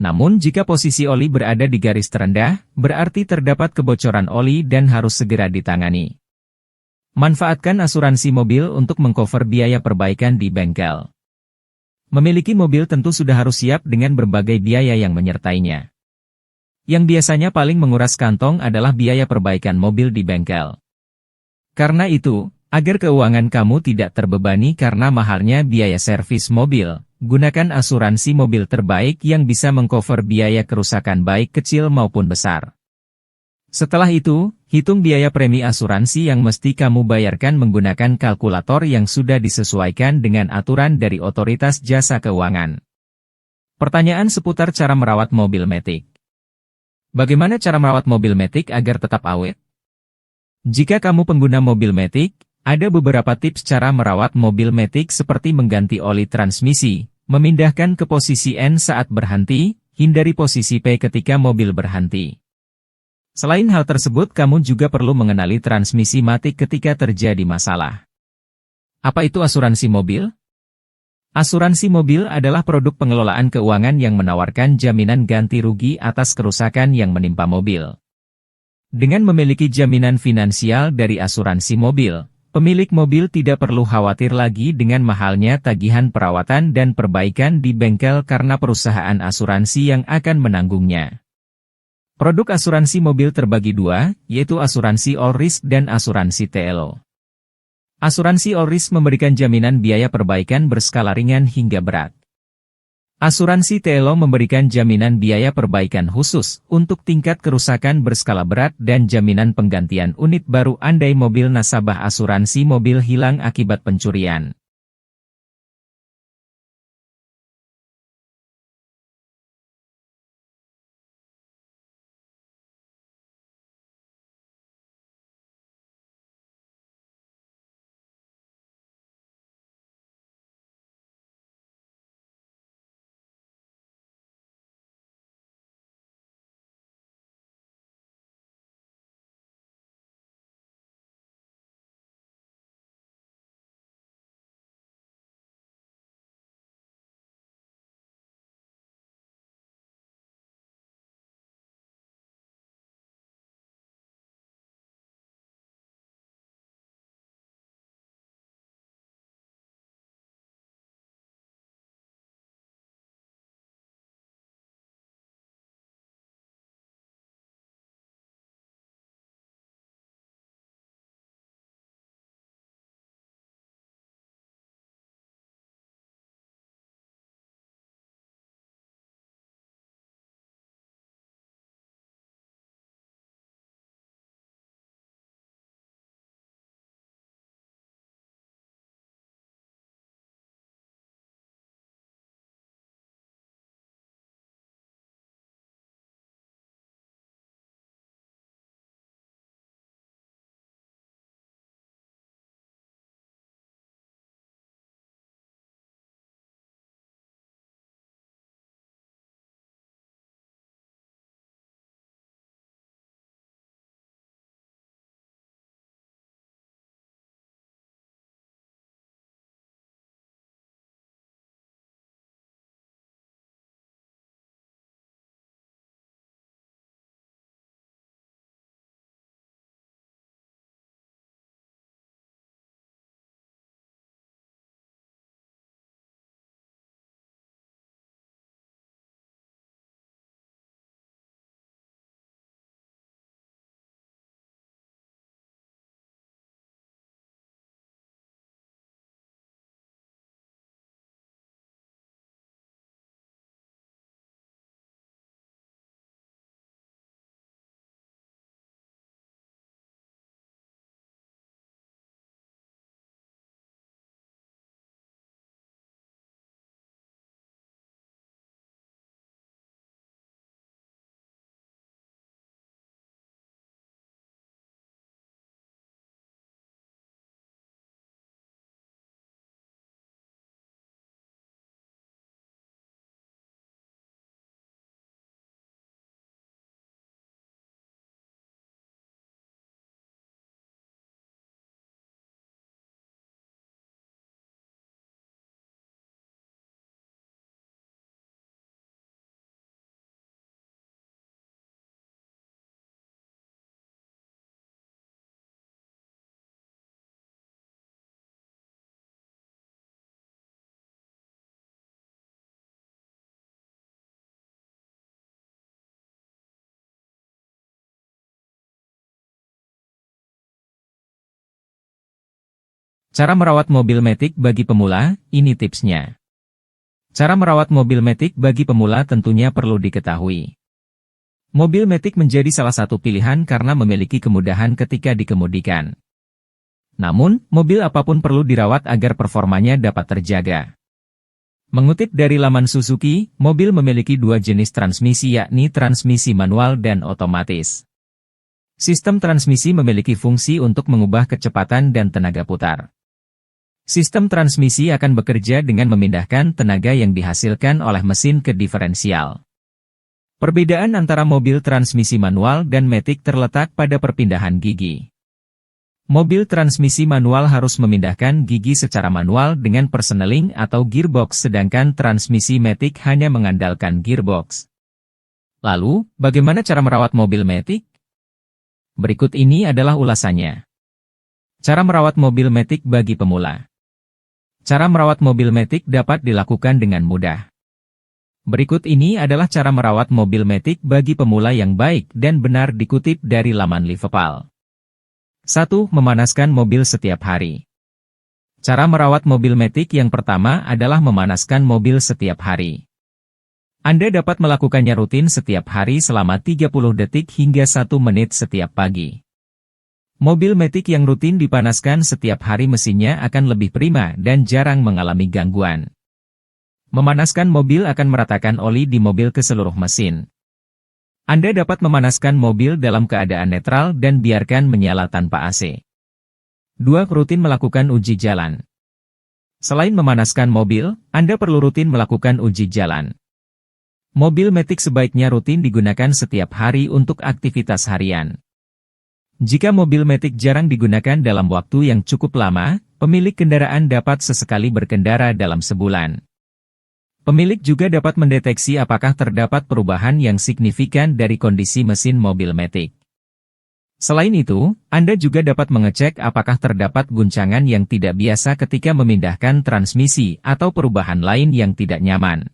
Namun jika posisi oli berada di garis terendah, berarti terdapat kebocoran oli dan harus segera ditangani. Manfaatkan asuransi mobil untuk mengcover biaya perbaikan di bengkel. Memiliki mobil tentu sudah harus siap dengan berbagai biaya yang menyertainya. Yang biasanya paling menguras kantong adalah biaya perbaikan mobil di bengkel. Karena itu, Agar keuangan kamu tidak terbebani karena mahalnya biaya servis mobil, gunakan asuransi mobil terbaik yang bisa mengcover biaya kerusakan baik kecil maupun besar. Setelah itu, hitung biaya premi asuransi yang mesti kamu bayarkan menggunakan kalkulator yang sudah disesuaikan dengan aturan dari Otoritas Jasa Keuangan. Pertanyaan seputar cara merawat mobil Matic. Bagaimana cara merawat mobil Matic agar tetap awet? Jika kamu pengguna mobil Matic, ada beberapa tips cara merawat mobil Matic seperti mengganti oli transmisi, memindahkan ke posisi N saat berhenti, hindari posisi P ketika mobil berhenti. Selain hal tersebut, kamu juga perlu mengenali transmisi mati ketika terjadi masalah. Apa itu asuransi mobil? Asuransi mobil adalah produk pengelolaan keuangan yang menawarkan jaminan ganti rugi atas kerusakan yang menimpa mobil. Dengan memiliki jaminan finansial dari asuransi mobil, pemilik mobil tidak perlu khawatir lagi dengan mahalnya tagihan perawatan dan perbaikan di bengkel karena perusahaan asuransi yang akan menanggungnya. Produk asuransi mobil terbagi dua, yaitu asuransi all risk dan asuransi TLO. Asuransi all risk memberikan jaminan biaya perbaikan berskala ringan hingga berat. Asuransi TLO memberikan jaminan biaya perbaikan khusus untuk tingkat kerusakan berskala berat dan jaminan penggantian unit baru andai mobil nasabah asuransi mobil hilang akibat pencurian. Cara merawat mobil Matic bagi pemula, ini tipsnya. Cara merawat mobil Matic bagi pemula tentunya perlu diketahui. Mobil Matic menjadi salah satu pilihan karena memiliki kemudahan ketika dikemudikan. Namun, mobil apapun perlu dirawat agar performanya dapat terjaga. Mengutip dari laman Suzuki, mobil memiliki dua jenis transmisi yakni transmisi manual dan otomatis. Sistem transmisi memiliki fungsi untuk mengubah kecepatan dan tenaga putar. Sistem transmisi akan bekerja dengan memindahkan tenaga yang dihasilkan oleh mesin ke diferensial. Perbedaan antara mobil transmisi manual dan Matic terletak pada perpindahan gigi. Mobil transmisi manual harus memindahkan gigi secara manual dengan persneling atau gearbox, sedangkan transmisi Matic hanya mengandalkan gearbox. Lalu, bagaimana cara merawat mobil Matic? Berikut ini adalah ulasannya. Cara merawat mobil Matic bagi pemula. Cara merawat mobil Matic dapat dilakukan dengan mudah. Berikut ini adalah cara merawat mobil Matic bagi pemula yang baik dan benar dikutip dari laman Liverpool. 1. Memanaskan mobil setiap hari. Cara merawat mobil Matic yang pertama adalah memanaskan mobil setiap hari. Anda dapat melakukannya rutin setiap hari selama 30 detik hingga 1 menit setiap pagi. Mobil Matic yang rutin dipanaskan setiap hari mesinnya akan lebih prima dan jarang mengalami gangguan. Memanaskan mobil akan meratakan oli di mobil ke seluruh mesin. Anda dapat memanaskan mobil dalam keadaan netral dan biarkan menyala tanpa AC. 2. Rutin melakukan uji jalan. Selain memanaskan mobil, Anda perlu rutin melakukan uji jalan. Mobil Matic sebaiknya rutin digunakan setiap hari untuk aktivitas harian. Jika mobil Matic jarang digunakan dalam waktu yang cukup lama, pemilik kendaraan dapat sesekali berkendara dalam sebulan. Pemilik juga dapat mendeteksi apakah terdapat perubahan yang signifikan dari kondisi mesin mobil Matic. Selain itu, Anda juga dapat mengecek apakah terdapat guncangan yang tidak biasa ketika memindahkan transmisi atau perubahan lain yang tidak nyaman.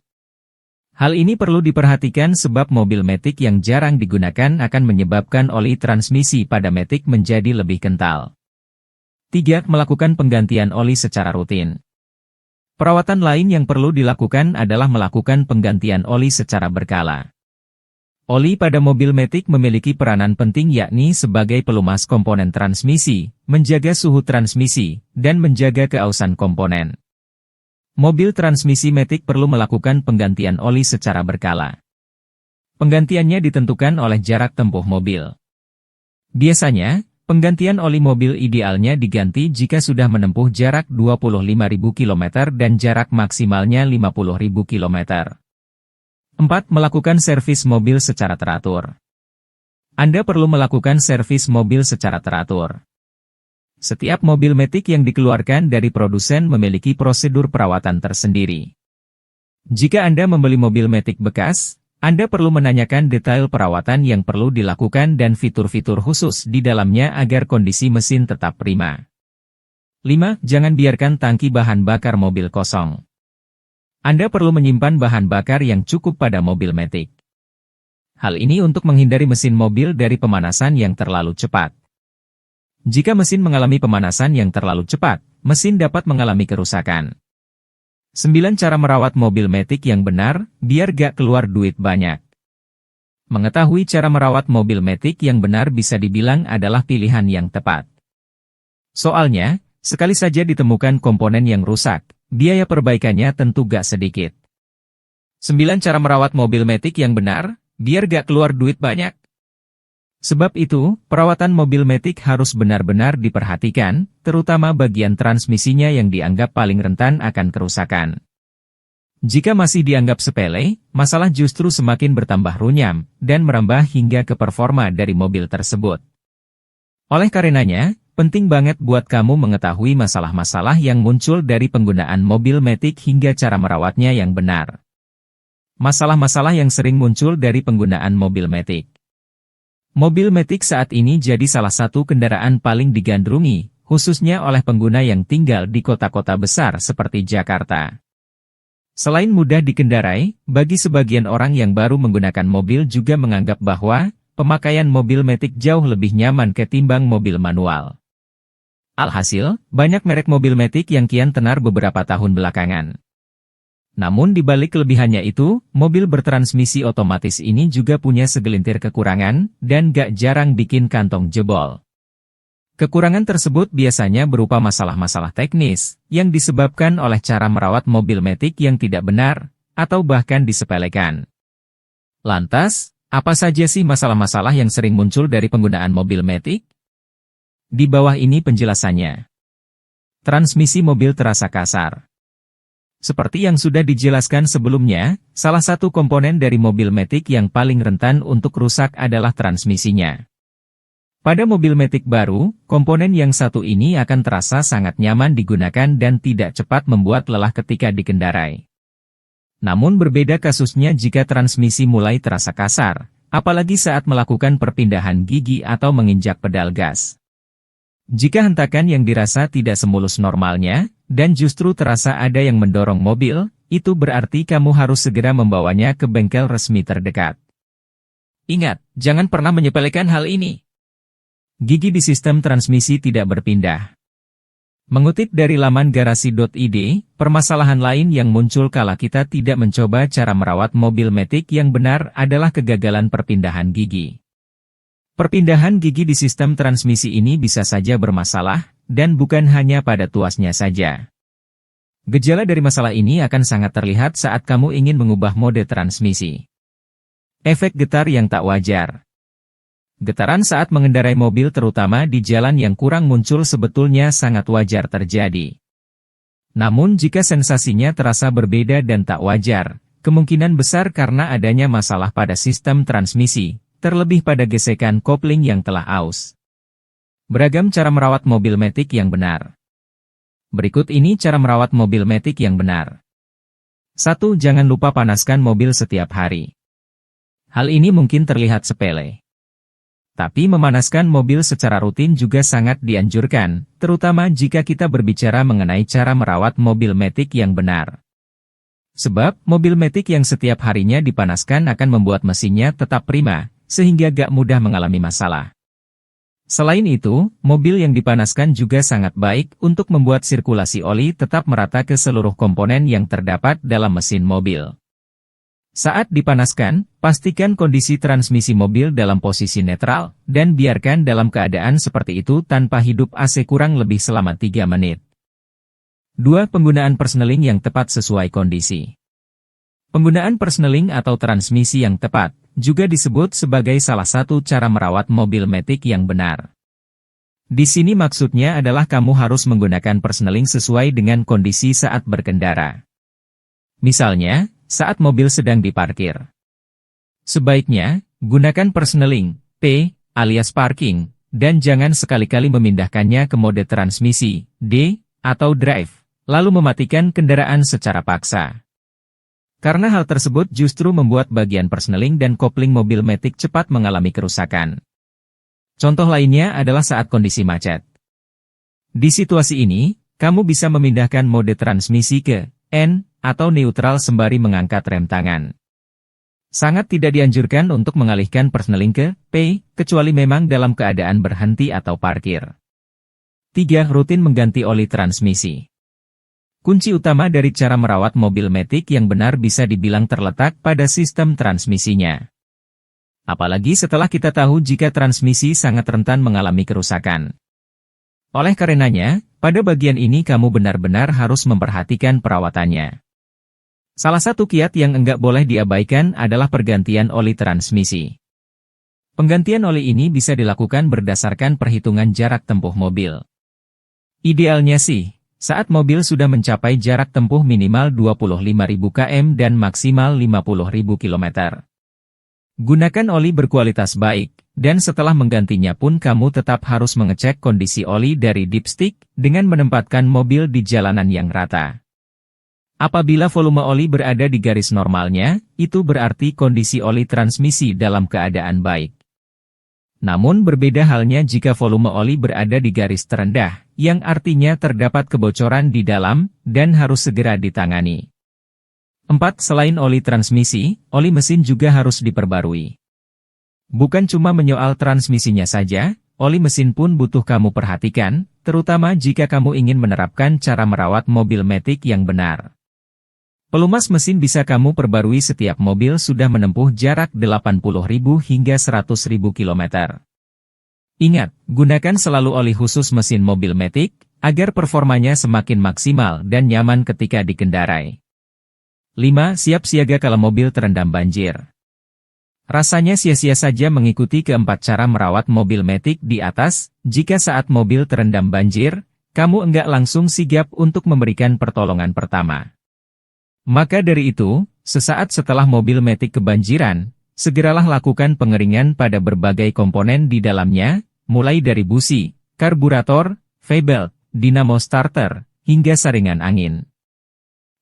Hal ini perlu diperhatikan sebab mobil Matic yang jarang digunakan akan menyebabkan oli transmisi pada Matic menjadi lebih kental. 3. Melakukan penggantian oli secara rutin. Perawatan lain yang perlu dilakukan adalah melakukan penggantian oli secara berkala. Oli pada mobil Matic memiliki peranan penting yakni sebagai pelumas komponen transmisi, menjaga suhu transmisi, dan menjaga keausan komponen. Mobil transmisi Matic perlu melakukan penggantian oli secara berkala. Penggantiannya ditentukan oleh jarak tempuh mobil. Biasanya, penggantian oli mobil idealnya diganti jika sudah menempuh jarak 25.000 km dan jarak maksimalnya 50.000 km. 4. Melakukan servis mobil secara teratur. Anda perlu melakukan servis mobil secara teratur. Setiap mobil Matic yang dikeluarkan dari produsen memiliki prosedur perawatan tersendiri. Jika Anda membeli mobil Matic bekas, Anda perlu menanyakan detail perawatan yang perlu dilakukan dan fitur-fitur khusus di dalamnya agar kondisi mesin tetap prima. 5. Jangan biarkan tangki bahan bakar mobil kosong. Anda perlu menyimpan bahan bakar yang cukup pada mobil Matic. Hal ini untuk menghindari mesin mobil dari pemanasan yang terlalu cepat. Jika mesin mengalami pemanasan yang terlalu cepat, mesin dapat mengalami kerusakan. 9. Cara merawat mobil Matic yang benar, biar gak keluar duit banyak. Mengetahui cara merawat mobil Matic yang benar bisa dibilang adalah pilihan yang tepat. Soalnya, sekali saja ditemukan komponen yang rusak, biaya perbaikannya tentu gak sedikit. 9. Cara merawat mobil Matic yang benar, biar gak keluar duit banyak. Sebab itu, perawatan mobil Matic harus benar-benar diperhatikan, terutama bagian transmisinya yang dianggap paling rentan akan kerusakan. Jika masih dianggap sepele, masalah justru semakin bertambah runyam, dan merambah hingga ke performa dari mobil tersebut. Oleh karenanya, penting banget buat kamu mengetahui masalah-masalah yang muncul dari penggunaan mobil Matic hingga cara merawatnya yang benar. Masalah-masalah yang sering muncul dari penggunaan mobil Matic. Mobil Matic saat ini jadi salah satu kendaraan paling digandrungi, khususnya oleh pengguna yang tinggal di kota-kota besar seperti Jakarta. Selain mudah dikendarai, bagi sebagian orang yang baru menggunakan mobil juga menganggap bahwa pemakaian mobil Matic jauh lebih nyaman ketimbang mobil manual. Alhasil, banyak merek mobil Matic yang kian tenar beberapa tahun belakangan. Namun di balik kelebihannya itu, mobil bertransmisi otomatis ini juga punya segelintir kekurangan, dan gak jarang bikin kantong jebol. Kekurangan tersebut biasanya berupa masalah-masalah teknis, yang disebabkan oleh cara merawat mobil Matic yang tidak benar, atau bahkan disepelekan. Lantas, apa saja sih masalah-masalah yang sering muncul dari penggunaan mobil Matic? Di bawah ini penjelasannya. Transmisi mobil terasa kasar. Seperti yang sudah dijelaskan sebelumnya, salah satu komponen dari mobil Matic yang paling rentan untuk rusak adalah transmisinya. Pada mobil Matic baru, komponen yang satu ini akan terasa sangat nyaman digunakan dan tidak cepat membuat lelah ketika dikendarai. Namun berbeda kasusnya jika transmisi mulai terasa kasar, apalagi saat melakukan perpindahan gigi atau menginjak pedal gas. Jika hentakan yang dirasa tidak semulus normalnya, dan justru terasa ada yang mendorong mobil, itu berarti kamu harus segera membawanya ke bengkel resmi terdekat. Ingat, jangan pernah menyepelekan hal ini. Gigi di sistem transmisi tidak berpindah. Mengutip dari laman garasi.id, permasalahan lain yang muncul kala kita tidak mencoba cara merawat mobil Matic yang benar adalah kegagalan perpindahan gigi. Perpindahan gigi di sistem transmisi ini bisa saja bermasalah, dan bukan hanya pada tuasnya saja. Gejala dari masalah ini akan sangat terlihat saat kamu ingin mengubah mode transmisi. Efek getar yang tak wajar. Getaran saat mengendarai mobil terutama di jalan yang kurang muncul sebetulnya sangat wajar terjadi. Namun jika sensasinya terasa berbeda dan tak wajar, kemungkinan besar karena adanya masalah pada sistem transmisi, terlebih pada gesekan kopling yang telah aus. Beragam cara merawat mobil Matic yang benar. Berikut ini cara merawat mobil Matic yang benar. 1. Jangan lupa panaskan mobil setiap hari. Hal ini mungkin terlihat sepele. Tapi memanaskan mobil secara rutin juga sangat dianjurkan, terutama jika kita berbicara mengenai cara merawat mobil Matic yang benar. Sebab, mobil Matic yang setiap harinya dipanaskan akan membuat mesinnya tetap prima, sehingga gak mudah mengalami masalah. Selain itu, mobil yang dipanaskan juga sangat baik untuk membuat sirkulasi oli tetap merata ke seluruh komponen yang terdapat dalam mesin mobil. Saat dipanaskan, pastikan kondisi transmisi mobil dalam posisi netral, dan biarkan dalam keadaan seperti itu tanpa hidup AC kurang lebih selama 3 menit. 2. Penggunaan persneling yang tepat sesuai kondisi. Penggunaan persneling atau transmisi yang tepat, juga disebut sebagai salah satu cara merawat mobil Matic yang benar. Di sini maksudnya adalah kamu harus menggunakan persneling sesuai dengan kondisi saat berkendara. Misalnya, saat mobil sedang diparkir. Sebaiknya, gunakan persneling, P, alias parking, dan jangan sekali-kali memindahkannya ke mode transmisi, D, atau drive, lalu mematikan kendaraan secara paksa. Karena hal tersebut justru membuat bagian persneling dan kopling mobil Matic cepat mengalami kerusakan. Contoh lainnya adalah saat kondisi macet. Di situasi ini, kamu bisa memindahkan mode transmisi ke N, atau neutral sembari mengangkat rem tangan. Sangat tidak dianjurkan untuk mengalihkan persneling ke P, kecuali memang dalam keadaan berhenti atau parkir. 3. Rutin mengganti oli transmisi. Kunci utama dari cara merawat mobil Matic yang benar bisa dibilang terletak pada sistem transmisinya. Apalagi setelah kita tahu jika transmisi sangat rentan mengalami kerusakan. Oleh karenanya, pada bagian ini kamu benar-benar harus memperhatikan perawatannya. Salah satu kiat yang enggak boleh diabaikan adalah pergantian oli transmisi. Penggantian oli ini bisa dilakukan berdasarkan perhitungan jarak tempuh mobil. Idealnya sih, saat mobil sudah mencapai jarak tempuh minimal 25.000 km dan maksimal 50.000 km. Gunakan oli berkualitas baik, dan setelah menggantinya pun kamu tetap harus mengecek kondisi oli dari dipstick dengan menempatkan mobil di jalanan yang rata. Apabila volume oli berada di garis normalnya, itu berarti kondisi oli transmisi dalam keadaan baik. Namun berbeda halnya jika volume oli berada di garis terendah, yang artinya terdapat kebocoran di dalam, dan harus segera ditangani. 4. Selain oli transmisi, oli mesin juga harus diperbarui. Bukan cuma menyoal transmisinya saja, oli mesin pun butuh kamu perhatikan, terutama jika kamu ingin menerapkan cara merawat mobil Matic yang benar. Pelumas mesin bisa kamu perbarui setiap mobil sudah menempuh jarak 80.000 hingga 100.000 km. Ingat, gunakan selalu oli khusus mesin mobil Matic, agar performanya semakin maksimal dan nyaman ketika dikendarai. 5. Siap siaga kalau mobil terendam banjir. Rasanya sia-sia saja mengikuti keempat cara merawat mobil Matic di atas, jika saat mobil terendam banjir, kamu enggak langsung sigap untuk memberikan pertolongan pertama. Maka dari itu, sesaat setelah mobil Matic kebanjiran, segeralah lakukan pengeringan pada berbagai komponen di dalamnya, mulai dari busi, karburator, V-belt, dinamo starter, hingga saringan angin.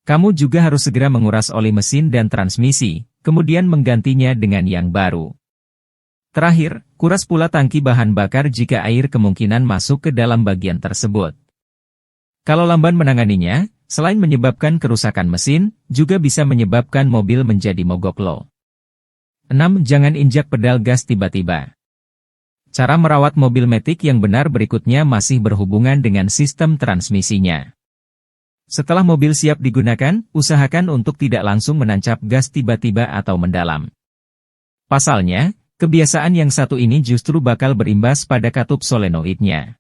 Kamu juga harus segera menguras oli mesin dan transmisi, kemudian menggantinya dengan yang baru. Terakhir, kuras pula tangki bahan bakar jika air kemungkinan masuk ke dalam bagian tersebut. Kalau lamban menanganinya, selain menyebabkan kerusakan mesin, juga bisa menyebabkan mobil menjadi mogok low. 6. Jangan injak pedal gas tiba-tiba. Cara merawat mobil Matic yang benar berikutnya masih berhubungan dengan sistem transmisinya. Setelah mobil siap digunakan, usahakan untuk tidak langsung menancap gas tiba-tiba atau mendalam. Pasalnya, kebiasaan yang satu ini justru bakal berimbas pada katup solenoidnya,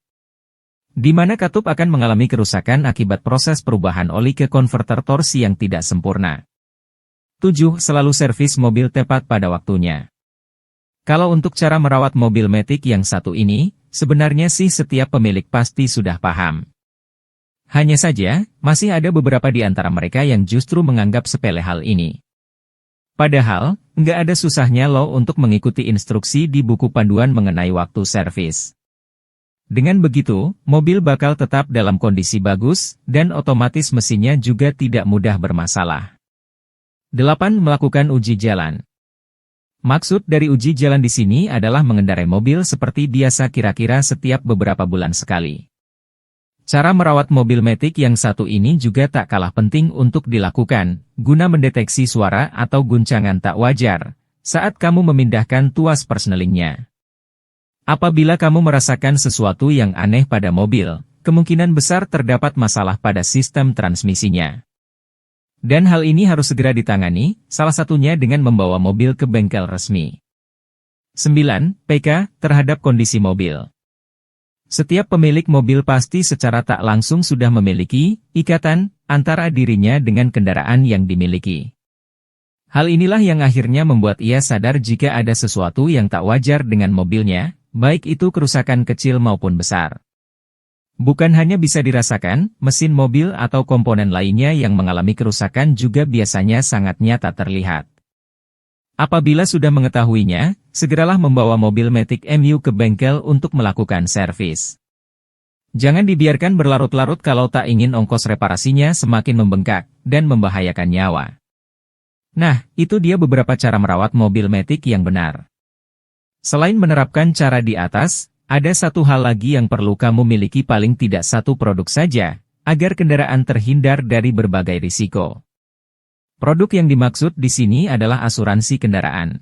di mana katup akan mengalami kerusakan akibat proses perubahan oli ke konverter torsi yang tidak sempurna. 7. Selalu servis mobil tepat pada waktunya. Kalau untuk cara merawat mobil Matic yang satu ini, sebenarnya sih setiap pemilik pasti sudah paham. Hanya saja, masih ada beberapa di antara mereka yang justru menganggap sepele hal ini. Padahal, nggak ada susahnya loh untuk mengikuti instruksi di buku panduan mengenai waktu servis. Dengan begitu, mobil bakal tetap dalam kondisi bagus, dan otomatis mesinnya juga tidak mudah bermasalah. 8. Melakukan uji jalan. Maksud dari uji jalan di sini adalah mengendarai mobil seperti biasa kira-kira setiap beberapa bulan sekali. Cara merawat mobil Matic yang satu ini juga tak kalah penting untuk dilakukan, guna mendeteksi suara atau guncangan tak wajar, saat kamu memindahkan tuas persnelingnya. Apabila kamu merasakan sesuatu yang aneh pada mobil, kemungkinan besar terdapat masalah pada sistem transmisinya. Dan hal ini harus segera ditangani, salah satunya dengan membawa mobil ke bengkel resmi. 9. PK terhadap kondisi mobil. Setiap pemilik mobil pasti secara tak langsung sudah memiliki ikatan antara dirinya dengan kendaraan yang dimiliki. Hal inilah yang akhirnya membuat ia sadar jika ada sesuatu yang tak wajar dengan mobilnya, baik itu kerusakan kecil maupun besar. Bukan hanya bisa dirasakan, mesin mobil atau komponen lainnya yang mengalami kerusakan juga biasanya sangat nyata terlihat. Apabila sudah mengetahuinya, segeralah membawa mobil Matic MU ke bengkel untuk melakukan servis. Jangan dibiarkan berlarut-larut kalau tak ingin ongkos reparasinya semakin membengkak dan membahayakan nyawa. Nah, itu dia beberapa cara merawat mobil Matic yang benar. Selain menerapkan cara di atas, ada satu hal lagi yang perlu kamu miliki, paling tidak satu produk saja, agar kendaraan terhindar dari berbagai risiko. Produk yang dimaksud di sini adalah asuransi kendaraan.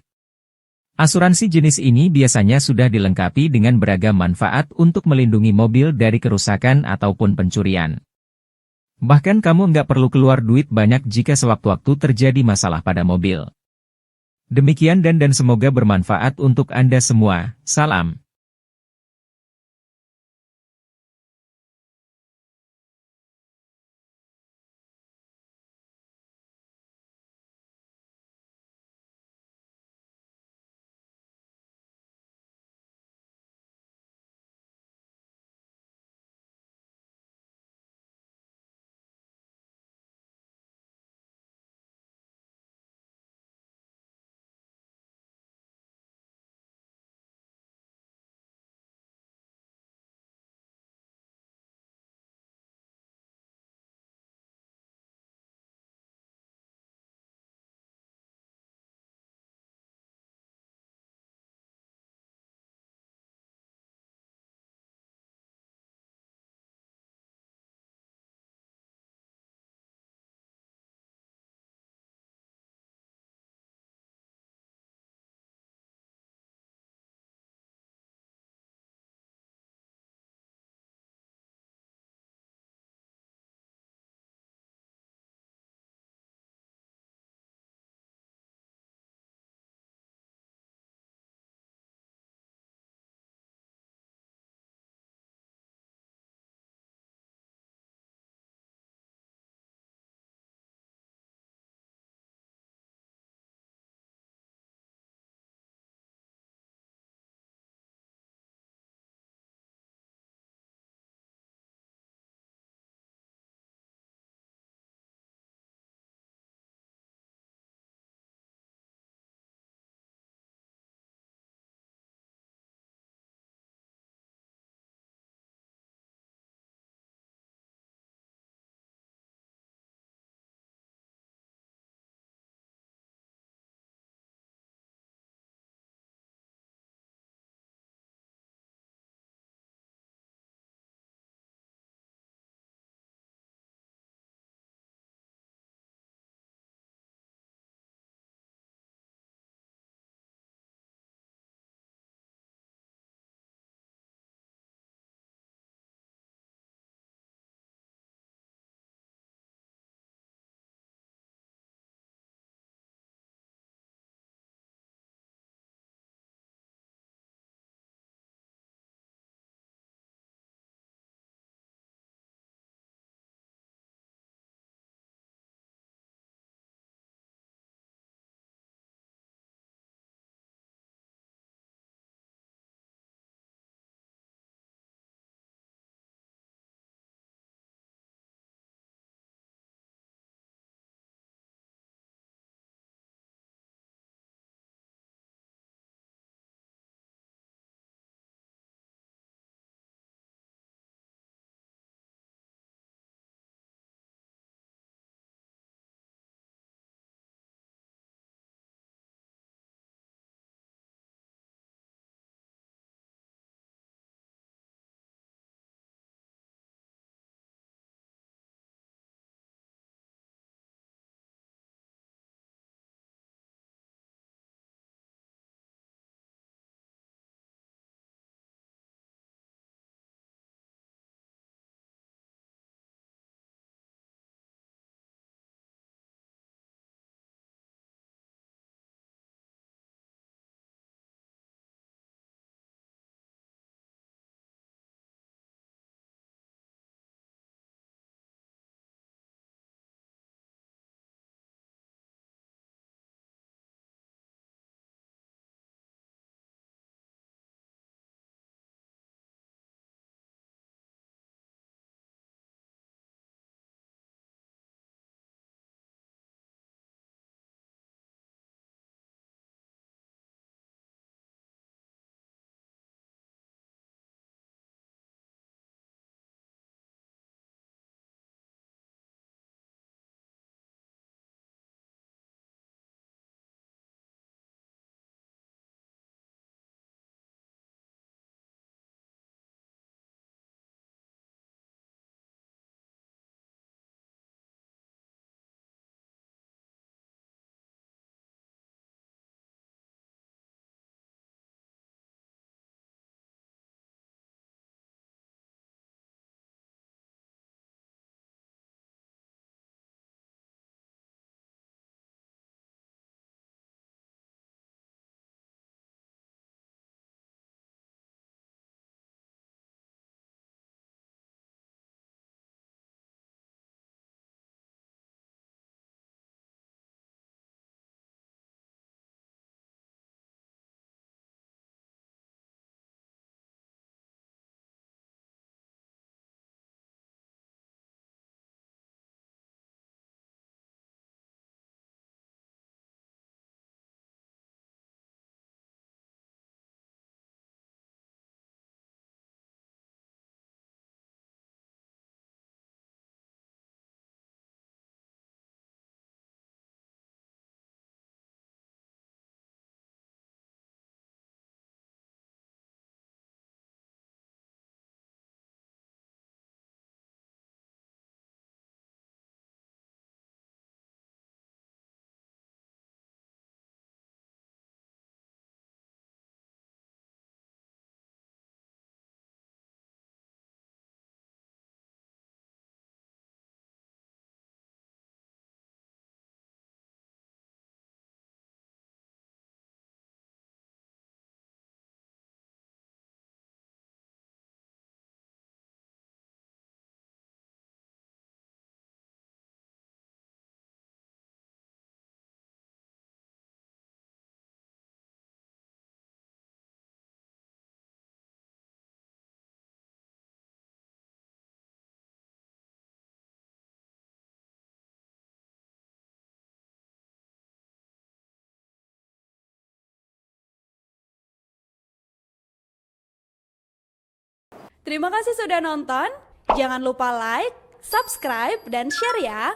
Asuransi jenis ini biasanya sudah dilengkapi dengan beragam manfaat untuk melindungi mobil dari kerusakan ataupun pencurian. Bahkan kamu nggak perlu keluar duit banyak jika sewaktu-waktu terjadi masalah pada mobil. Demikian dan semoga bermanfaat untuk Anda semua. Salam. Terima kasih sudah nonton. Jangan lupa like, subscribe, dan share ya.